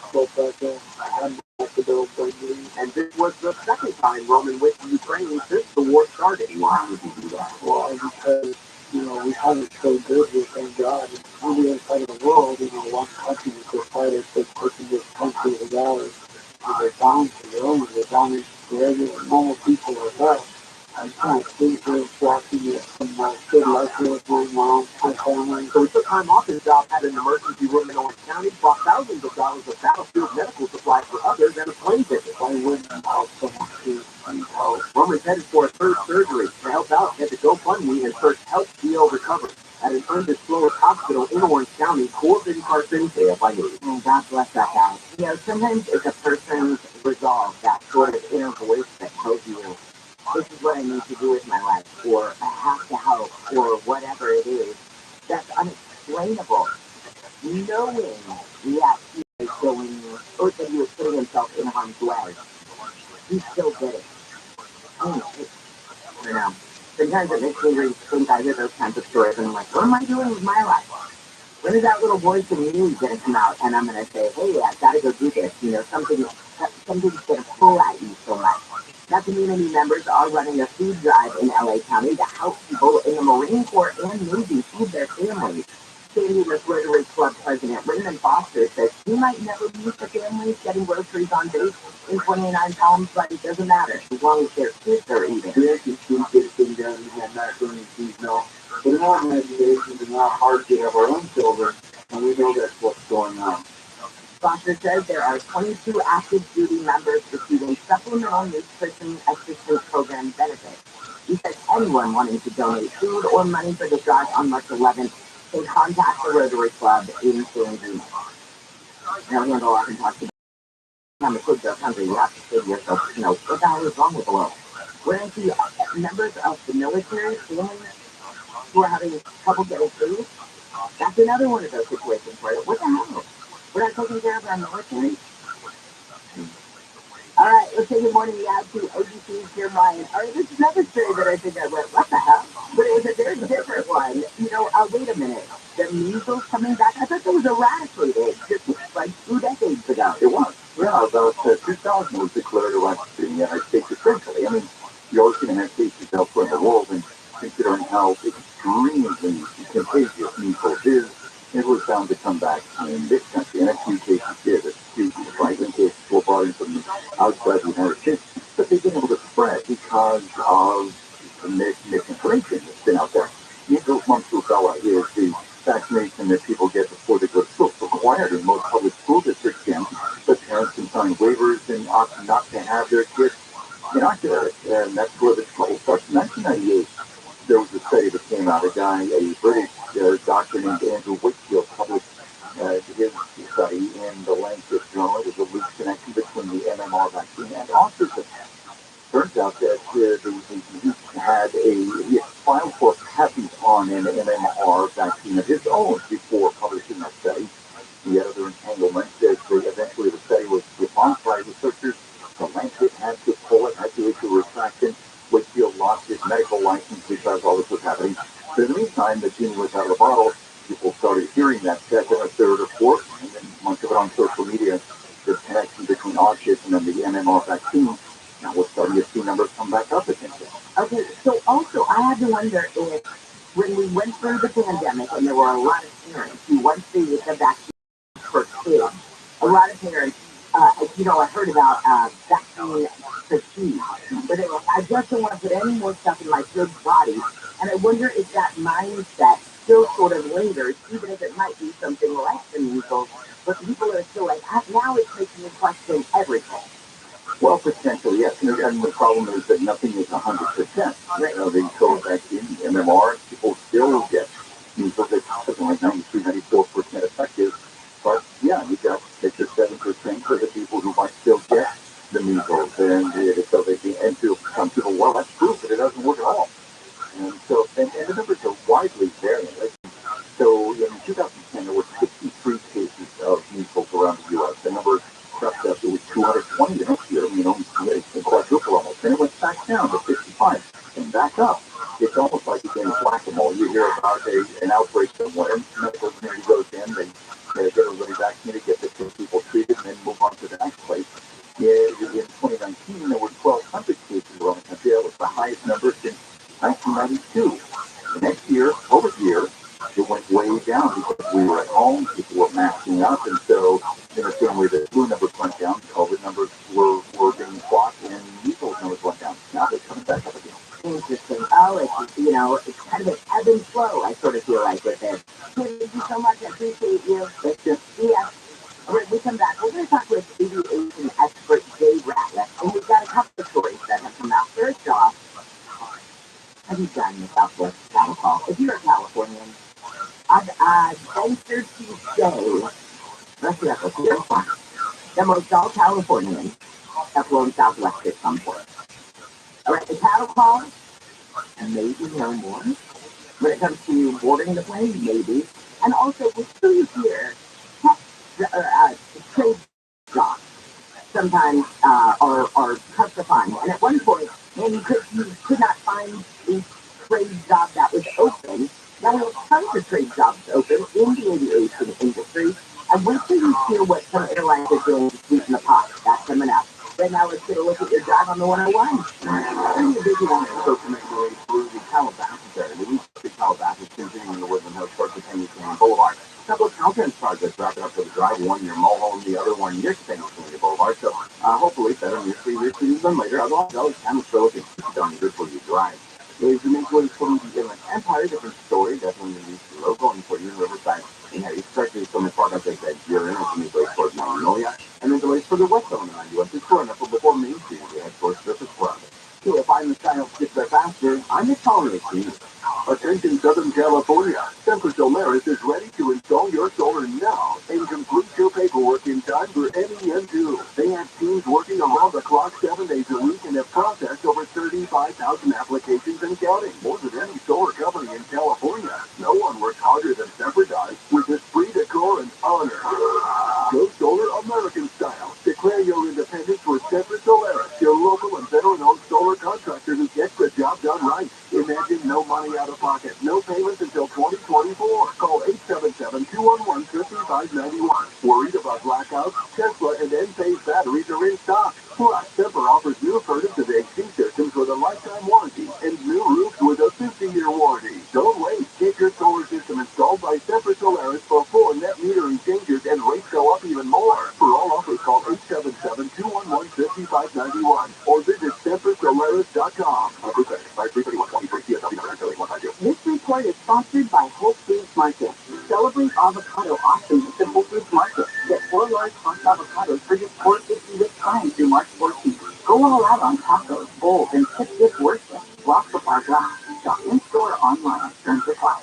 spoke back in. I'm back to the old baby. And this was the second time Roman went to Ukraine since the war started. Why would you do that? Well, because, we have it so good with thank God. And on the inside of the world, one country is just fighting for pushing this country of ours. And they're down to their own. They're down to regular, normal people like us. I can't think of watching it from my good life with my mom, my family. So he took time off his job at an emergency room in Orange County, bought thousands of dollars of battlefield medical supplies for others, and a plane ticket. I wouldn't help someone to help. Roman's headed for a third surgery. To help out, he had to GoFundMe and search Help Heal Recover at an undisclosed hospital in Orange County, Corbin Carson, KFI News. And God bless that guy. Sometimes it's a person's resolve, that sort of inner voice that tells you, this is what I need to do with my life, or I have to help, or whatever it is. That's unexplainable. Knowing that he was going, or that he was putting himself in harm's way, he still did it. Sometimes it makes me really think. I hear those kinds of stories, and I'm like, what am I doing with my life? When is that little voice in me going to come out, and I'm going to say, hey, I've got to go do this. Something's going to pull at you so much. Now, community members are running a food drive in LA County to help people in the Marine Corps and Navy feed their families. St. Louis Rotary Club President Raymond Foster says he might never meet the families getting groceries on base in 29 Palms, but it doesn't matter as long as their kids are eating. Yes, you can get things done and not doing things, But in our imagination, it's not hard to have our own children, and we know that's what's going on. Foster says there are 22 active duty members receiving supplemental nutrition assistance program benefits. He says anyone wanting to donate food or money for the drive on March 11th can contact the Rotary Club in San Diego. Now, Randall often talks about when the kids are hungry, you have to say to yourself, what the hell is wrong with the world? When I see members of the military families who are having trouble getting food, that's another one of those situations where, what the hell? We're not taking care of our military? All right, let's say good morning out to ABC's Dear Ryan. All right, this is another story that I think I went, what the hell? But it was a very different one. Wait a minute. The measles coming back? I thought that was eradicated just like 2 decades ago. It was. Yeah, about 2000 was declared eradicated in the United States essentially. I mean, you're always going to have cases elsewhere in the world, and considering how extremely contagious measles is, it was bound to come back in this country, and a few cases did. A few surprising cases were brought in from outside the United States, but they've been able to spread because of the misinformation that's been out there. Measles, mumps, rubella is the vaccination that people get before they go to school. It's required in most public school districts, and the parents can sign waivers and opt not to have their kids inoculated, and that's where the trouble starts. In 1998, there was a study that came out. A British doctor named Andrew Wakefield published his study in the Lancet Journal. It was a loose connection between the MMR vaccine and autism. Turns out that he had filed for patent on an MMR vaccine of his own before publishing that study. The other entanglement is eventually the study was debunked by researchers. The Lancet had to pull it, had to issue a retraction. Wakefield lost his medical license because all this was happening. But in the meantime, the genie was out of the bottle. People started hearing that second or third or fourth, and then much of it on social media, the connection between autism and the MMR vaccine. Now we're starting to see numbers come back up again. Okay, so also I had to wonder if when we went through the pandemic and there were a lot of parents who went through the vaccine for kids, a lot of parents, I heard about vaccine fatigue, where they were, I just don't want to put any more stuff in my kid's body. And I wonder if that mindset still sort of lingers, even if it might be something less than measles, but people are still like, now it's making me question everything. Well, potentially, yes. And the problem is that nothing is 100%. Right. The COVID vaccine, MMR, people still get measles. It's something like 93, 94% effective. But yeah, you got 6 or 7% for the people who might still get the measles. And so and to some people, well, that's proof that it doesn't work at all. And so, and the numbers are widely varying. Like, so in 2010, there were 63 cases of measles around the U.S. The number crept up to 220 the next year, it's quadruple almost. And it went back down to 55 and back up. It's almost like a game of whack-a-mole. You hear about an outbreak somewhere, medical community goes in, they get everybody vaccinated, get the sick people treated, and then move on to the next place. Yeah, in 2019, there were 1,200 cases around the country. That was the highest number since 1992. The next year, over the year, it went way down because we were at home, people were masking up, and so in the same way that flu numbers went down, COVID numbers were being fought, and measles numbers went down. Now they're coming back up again. Interesting. Oh, it's kind of an ebb and flow, I sort of feel like with this. Thank you so much. I appreciate you. Thank you. Yeah. All right, we come back. We're going to talk with aviation expert Jay Ratliff, and we've got a couple of stories that have come out. First off, have you done the Southwest cattle call? If you're a Californian, I'd venture to say, let's see, that's clear one. That most all Californians have flown Southwest at some point. All right, the cattle call, and maybe no more. When it comes to boarding the plane, maybe. And also, we still hear trade jobs sometimes are tough to find. And at one point, man, you could not find a trade job that was open. Now we have tons of trade jobs open in the aviation industry. And wait till you hear what some airlines are doing to sweeten the pot. That's coming up. Right now, let's get a look at your drive on the 101. Pretty busy one so to make your way through the Calabasas area. The East of Calabasas continuing the Woodland Hills towards the Canyon Boulevard. A couple of Caltrans projects wrapping up for the drive, one near Mulholland, the other one near Canyon Boulevard. So hopefully better news for you sooner than later. Otherwise, those kind of still looking darn good for you drive. As you make way from the Inland Empire, different story, definitely the East Road going for you in Riverside. And especially from the product like that you're in, it's going to be towards Magnolia. And then delays for the west on the 91 to Corona before Main Street, they head towards Surface Club. So if I'm the style gets there faster, I'm the tolerance team. Attention Southern California, ViralRabbi is ready to install your solar now and complete your paperwork in time for NEM2. They have teams working around the clock 7 days a week and have processed over 35,000 applications and counting, more than any solar company in California. No one works harder than Separatize with esprit de corps and honor. Go solar American style. Declare your independence with ViralRabbi, your local and veteran-owned solar contractor who gets the job done right. Imagine no money out of pocket, no payments until 2024. Call 877-211-5591. Worried about blackouts? Tesla and Enphase batteries are in stock. Plus, Semper offers new furnace and AC systems with a lifetime warranty and new roofs with a 50-year warranty. Don't wait. Get your solar system installed by Semper Solaris before net metering changes and rates go up even more. For all offers, call 877-211-5591 or visit SemperSolaris.com. This report is sponsored by Whole Foods Market. Celebrate avocado auction at the Whole Foods Market. Get 4 large cost avocados for just $4.50 with time through March 14th. Go all out on tacos, bowls, and tip gift worship. Block the bar glass. Shop in store or online. Terms apply.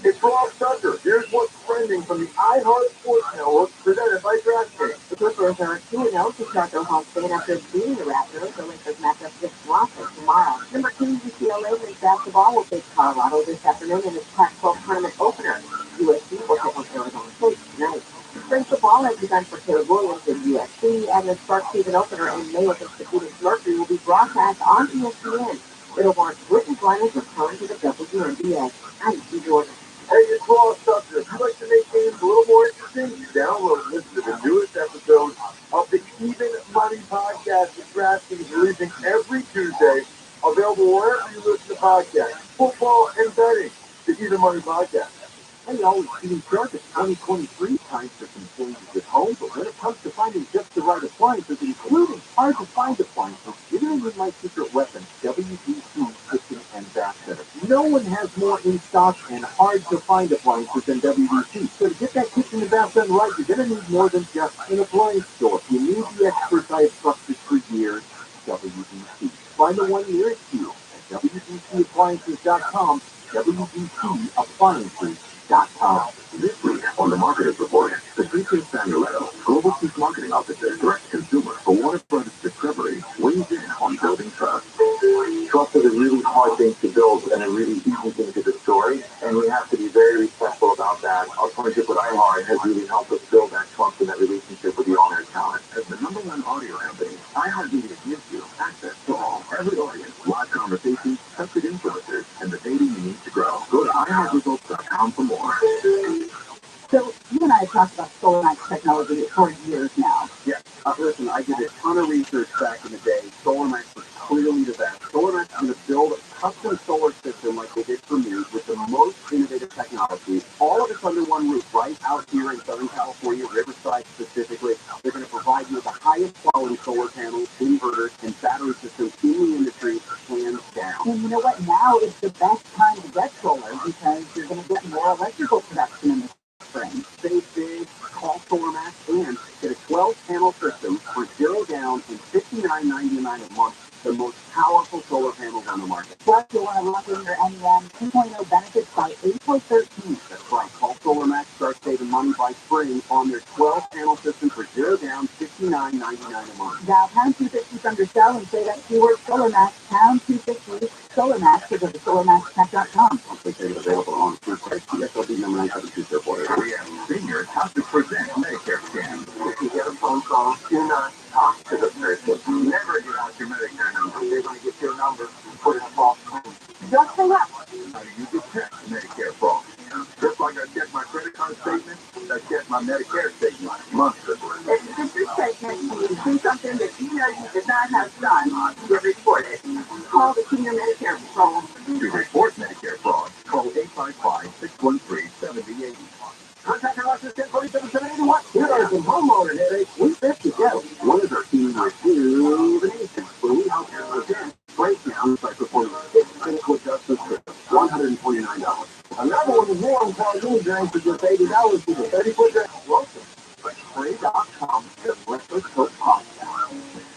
It's Rob Tucker. Here's what's trending from the iHeart Sports Network, presented by DraftKings. The Clippers are 2-0 to start their home stand after beating the Raptors. The Lakers match up 6 losses tomorrow. Number 2, UCLA men's basketball will face Colorado this afternoon in its Pac-12 tournament opener. USC will take on Arizona State tonight. Spring football has begun for Caleb Williams in USC, and the start season opener in May against the Phoenix Mercury will be broadcast on ESPN. It'll mark Britain Liners return to the WNBA. I'm Steve Jordan. Hey, it's Rob Tucker. If you'd like to make games a little more interesting, download and listen to the newest episode of the Even Money Podcast with DraftKings, releasing every Tuesday, available wherever you listen to podcasts. Football and betting. The Even Money Podcast. Hey, always being sharp at 2023 time for some changes at home, but when it comes to finding just the right appliances, including hard-to-find appliances, you're going to need my secret weapon, WDC Kitchen and Bath Center. No one has more in stock and hard to find appliances than WDC. So to get that kitchen and bath done right, you're going to need more than just an appliance store. You need the experts I have trusted for years, WDC. Find the one nearest you at WDCappliances.com, WDCappliances.com. This week on the Marketers Report, Patricia Samueletto, Global Chief Marketing Officer, Direct Consumer for Warner Brothers Discovery, weighs in on building trust. Trust is a really hard thing to build and a really easy thing to destroy, and we have to be very respectful about that. Our partnership with iHeart has really helped us build that trust and that relationship with the owner and talent. As the #1 audio company, iHeartMedia gives you access to all, every audience, live conversations, trusted influencers, and the data you need to grow. Go to iHeartResults.com for more. So you and I have talked about solar max technology for years now. Yeah, listen, I did a ton of research back in the day. SolarMax was clearly the best. SolarMax is going to build a custom solar system like they did for me with the most innovative technology. All of it's under one roof, right out here in Southern California, Riverside specifically. They're going to provide you with the highest quality solar panels, inverters, and battery systems in the industry, hands down. And you know what? Now is the best time to get solar because you're going to get more electrical production in the spring. Save big, call SolarMax, and get a 12-panel system for $0 down and $59.99 a month. The most powerful solar panels on the market. Plus, you'll want to lock in your NEM 2.0 benefits by April 13th. That's right. Call SolarMax, start saving money by spring on their 12-panel system for $0 down, $59.99 a month. Dial pound 250 from your cell and say that keyword SolarMax, pound 250 SolarMax, or go to solarmaxtech.com. Update is available on food price, PSLB number 972 Seniors have to present Medicare scam. If you get a phone call, do not talk to the person. Never give out your Medicare number. They're going to get your number and put in a false claim. Just hang up. How do you detect Medicare fraud? Just like I check my credit card statement, I check my Medicare statement monthly. If this statement you see something that you know you did not have done, you report it. Call the Senior Medicare Patrol. To report Medicare fraud, call 855-613-7080. Contact our office at 47-781. Here are some homeowner headaches. We fix to go. One is our team rejuvenation, where we help you present breakdowns by performing 6 clinical adjustments for $129. Another one is warm cartoon drains for just $80 with a 30-foot drain. Welcome to Spray.com to Breakfast Coat Podcast.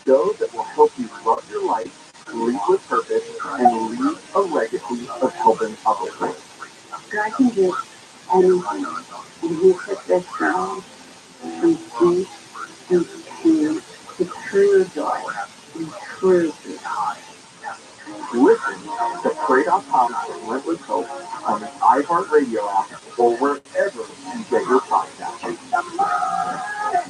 Show that will help you love your life, lead with purpose, and leave a legacy of helping others. I can do anything. And you put this down from deep into the true joy and true peace. Listen to Spray.com Relentless Hope on the iHeartRadio app or wherever you get your podcasts.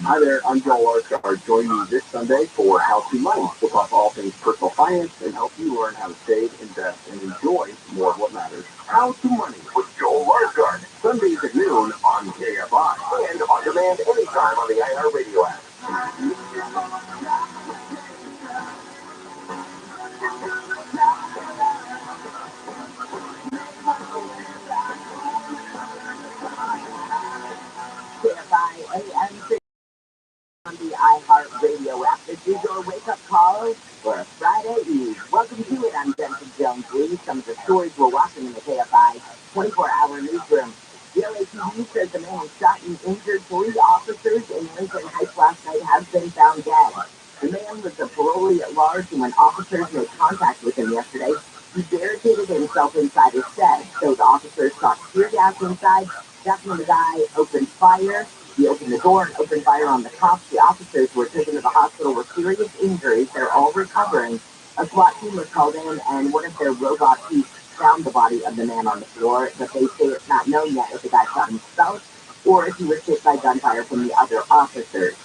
Hi there, I'm Joel Larchard. Join me this Sunday for How to Money. We'll talk all things personal finance and help you learn how to save, invest, and enjoy more of what matters. How to Money with Joel Larchard. Sundays at noon on KFI and on demand anytime on the iHeartRadio app. KFI AM on the iHeartRadio app. This is your wake-up call for a Friday Eve. Welcome to it. I'm Jennifer Jones-Lee. Some of the stories we're watching in the KFI 24-hour newsroom. The LAPD says the man who shot and injured 3 officers in Lincoln Heights last night has been found dead. The man was a parolee at large, and when officers made contact with him yesterday, he barricaded himself inside his shed. Those officers shot tear gas inside. That's when the guy opened fire. He opened the door and opened fire on the cops. The officers were taken to the hospital with serious injuries. They're all recovering. A SWAT team was called in, and one of their robot teams found the body of the man on the floor, but they say it's not known yet if the guy shot himself or if he was hit by gunfire from the other officers.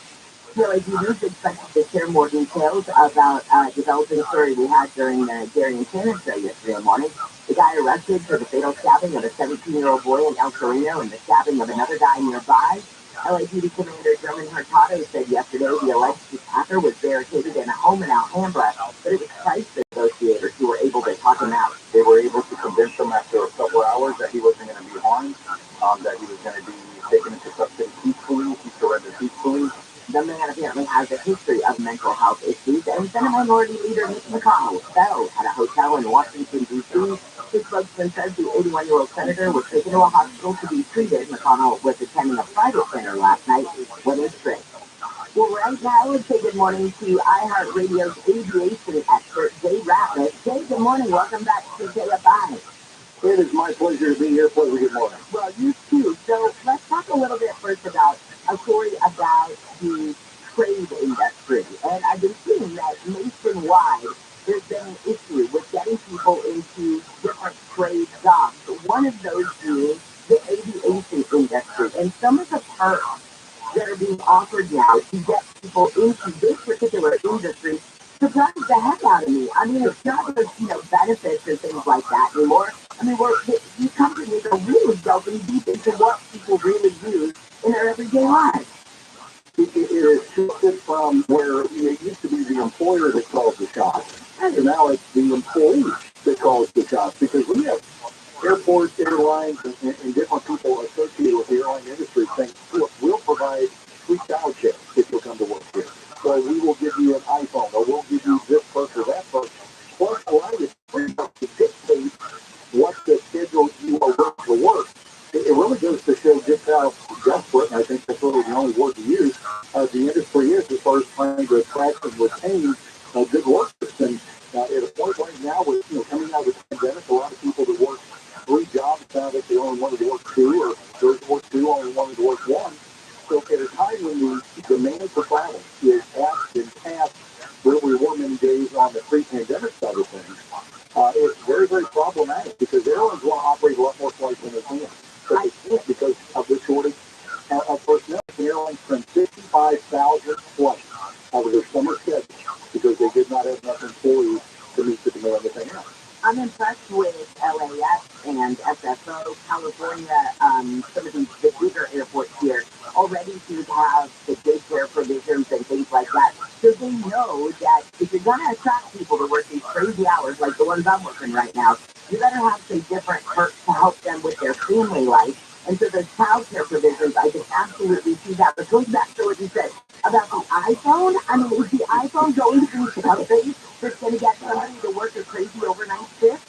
TRILLIONAIRE is expected to share more details about a developing story we had during the Gary and Shannon show yesterday morning. The guy arrested for the fatal stabbing of a 17-year-old boy in El Torino and the stabbing of another guy nearby. LAPD Commander German Hurtado said yesterday the alleged attacker was barricaded in a home in Alhambra, but it was Christ negotiators who were able to talk him out. They were able to convince him after a couple hours that he wasn't going to be harmed, that he was going to be taken into custody peacefully. He surrendered peacefully. The man apparently has a history of mental health issues and sent him Minority Leader Mitch McConnell fell at a hotel in Washington, D.C. His spokesman says the 81-year-old senator was taken to a hospital to be treated. McConnell was attending a private center last night when it tripped. Well, right now, let's say good morning to iHeartRadio's aviation expert, Jay Rabbi. Jay, good morning. Welcome back to KFI. It is my pleasure to be here. Pleasure. Good morning. Well, you too. So let's talk a little bit first about a story about the trade industry. And I've been seeing that nationwide, there's been an issue with getting people into different trade jobs. One of those being the aviation industry. And some of the perks that are being offered now to get people into this particular industry surprised the heck out of me. I mean, it's not just, benefits and things like that anymore. I mean, these companies are really delving deep into what people really use in their everyday lives. It is shifted from where it used to be the employer that calls the shots, and now it's the employee that calls the shots, because we have airports, airlines, and different people associated with the airline industry saying, look, we'll provide free child care if you'll come to work here. Or we will give you an iPhone, or we'll give you this perk or that perk. Plus, allow you to dictate what the schedule you are willing to work. It really goes to show just how desperate, and I think that's really the only word to use, the industry is as far as trying to attract and retain good workers. And at a point right now, with coming out of the pandemic, a lot of people that work 3 jobs found that they only wanted to work 2, or those that work 2 only wanted to work 1. So at a time when the demand for travel is at and past where we were many days on the pre-pandemic side of things, it's very, very problematic, because airlines want to operate a lot more flights than they can. But they can't because of the shortage of personnel. The airlines trimmed 55,000 flights out of their summer schedule because they did not have enough employees to meet the demand that they have. I'm impressed with LAX and SFO, California, some of the bigger airports here already seem to have the daycare provisions and things like that. So they know that if you're going to attract people to work these crazy hours like the ones I'm working right now, you better have some different perks to help them with their family life. And so the child care provisions, I can absolutely see that. But going back to what you said about the iPhone, I mean, is the iPhone going to be something that's going to get somebody to work a crazy overnight shift?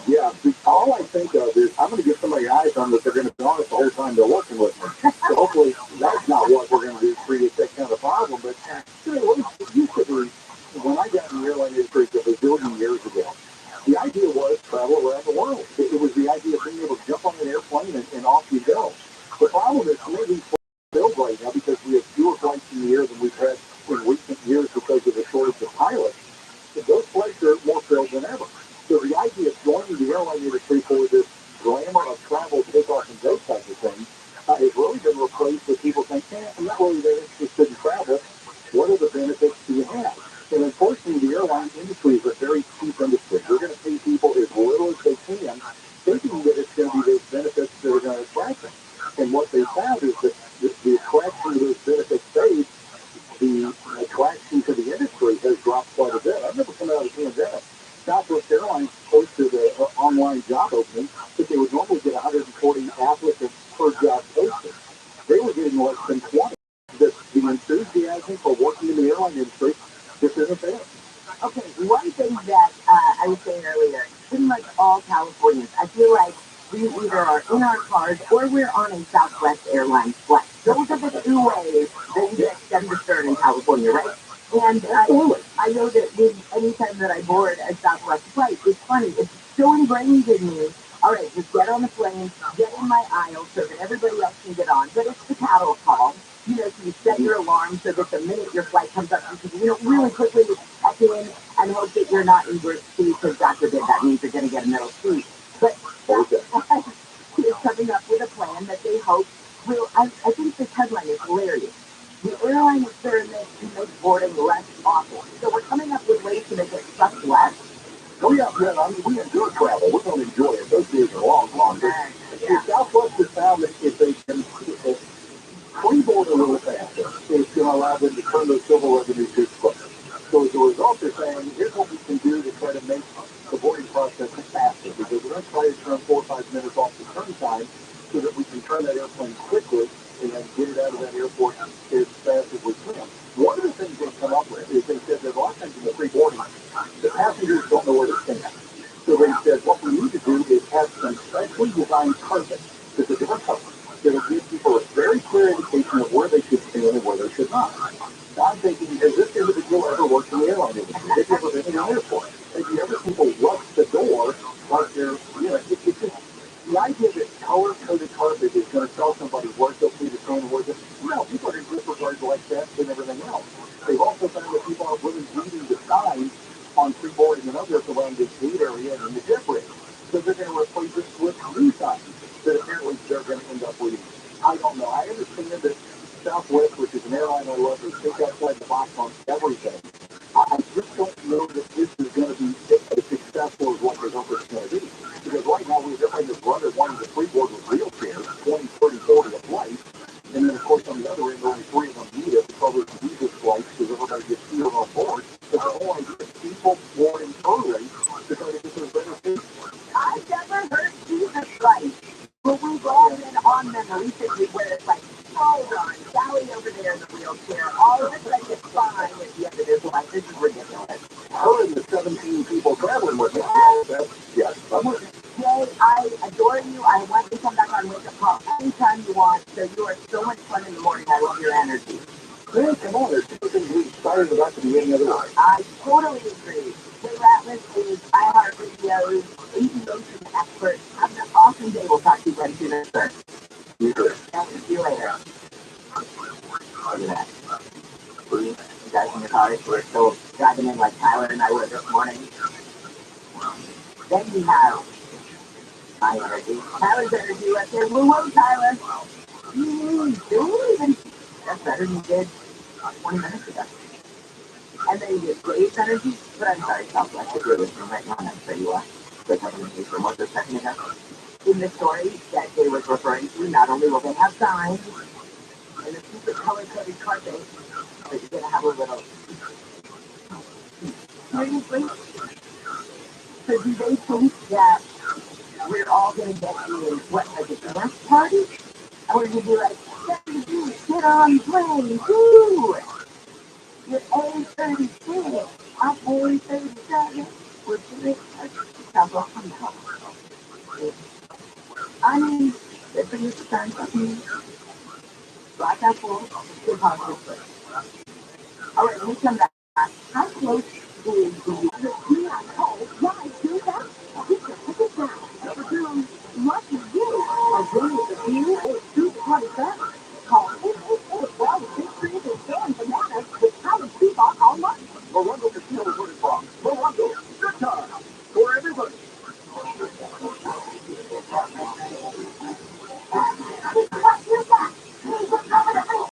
Yeah, all I think of is I'm going to give somebody an iPhone that they're going to be on it the whole time they're working with me. So hopefully that's not what we're going to do to create that kind of problem. But it used to be, when I got in the airline industry a bazillion years ago, the idea was travel around the world. It was the idea of being able to jump on an airplane and off you go. The problem is some of these flights filled right now because we have fewer flights in the air than we've had in recent years because of the shortage of pilots. Those flights are more filled than ever. So the idea of joining the airline industry for this glamour of travel, takeoff, and those types of things has really been replaced with people saying, I'm not really that interested in travel. What are the benefits do you have? And unfortunately, the airline industry is a very cheap industry. They're going to pay people as little as they can, thinking that it's going to be those benefits that are going to attract them. And what they found is that the attraction of those benefits fades. The attraction to the industry has dropped quite a bit. I remember coming out of the pandemic, Southwest Airlines posted an online job opening that they would normally get 140 applicants per job posted. They were getting less than 20. The enthusiasm for working in the airline industry just isn't there. Okay, one thing that I was saying earlier, pretty much all Californians, I feel like we either are in our cars or we're on a Southwest Airlines flight. Those are the 2 ways that you get stem to stern in California, right? And I know that anytime that I board a Southwest flight, it's funny, it's so ingrained in me. All right, just get on the plane, get in my aisle so that everybody else can get on. But it's the cattle call. So you set your alarm so that the minute your flight comes up, you can, really quickly check in and hope that you're not in group C, because God forbid that means you're going to get a middle seat. But that is coming up with a plan that they hope will, I think this headline is hilarious. The airline experiment to make boarding less awful. So we're coming up with ways to make it suck less. Oh, yeah, I mean, we enjoy travel. We don't enjoy it. Those days are long, long. But Southwest has found that if they can freeboard a little faster, it's going to allow them to turn those civil revenue too quicker. So as a result, they're saying, here's what we can do to try to make the boarding process faster, because we're going to try to turn 4 or 5 minutes off the turn time so that we can turn that airplane quickly and then get it out of that airport as fast as we can. One of the things they've come up with is they said that a lot of times The passengers don't know where to stand. So they said, what we need to do is have some specially designed carpet that's a different color that'll give people a very clear indication of where they should stand and where they should not. Now I'm thinking, has this individual ever worked in the airline industry? Have you ever been in an airport? Have you ever people watch the door like they're, it's just the idea that color-coded carpet is going to tell somebody where to see the stand and where to, people are going to disregard like that and everything else. They've also found that people aren't really reading the signs on freeboarding and others around the gate area and in the jet bridge. So they're going to replace it with new signs that apparently they're going to end up reading. I don't know. I understand that Southwest, which is an airline I love, they think outside the box on everything. I just don't know that this is going to be as successful as what they hope it's going to be. Because right now we've got this runner wanting to freeboard with wheelchairs, 20, 30, 40 a flight. And then, of course, on the other end, only 3 of them need it to cover the Jesus flights because everybody gets sealed on board. But the whole idea is people boarding early to try to get those better seats. I've never heard Jesus flights. But we've all been on them recently where it's like, oh, Ron, Sally over there in the wheelchair, all of a sudden it's fine at the end of this life. This is ridiculous. Her and the 17 people traveling with her. Yes. Jay, I adore you. I want you to come back on Wake Up Call anytime you want. So you are so much fun in the morning. I love your energy. Yeah, come on. There's people who excited about to be any other way. I totally agree. Jay Ratliff is iHeartRadio's aviation expert. Have an awesome day. We'll talk to you very soon, sir. You too. Thank you later. Look at that. You guys in the car, we're still driving in like Tyler and I were this morning. Then we have my energy. Tyler's energy. Let's say, woo, Tyler. That's better than you did 20 minutes ago. And then you get Dave's energy. But I'm sorry, Southwest, if you're listening right now, and I'm sure you are. But having me for more than a second ago. In the story that Dave was referring to, not only will they have signs and the super color-coded carpet, but you're going to have a little. Seriously? So do they think that we're all going to get in, what, like a dance party? And we're going to be like, get on plane, woo! You're A36, I'm A37, we're doing I mean, they're pretty concerned about me. Black apple, good positive. All right, let me come back. How close is the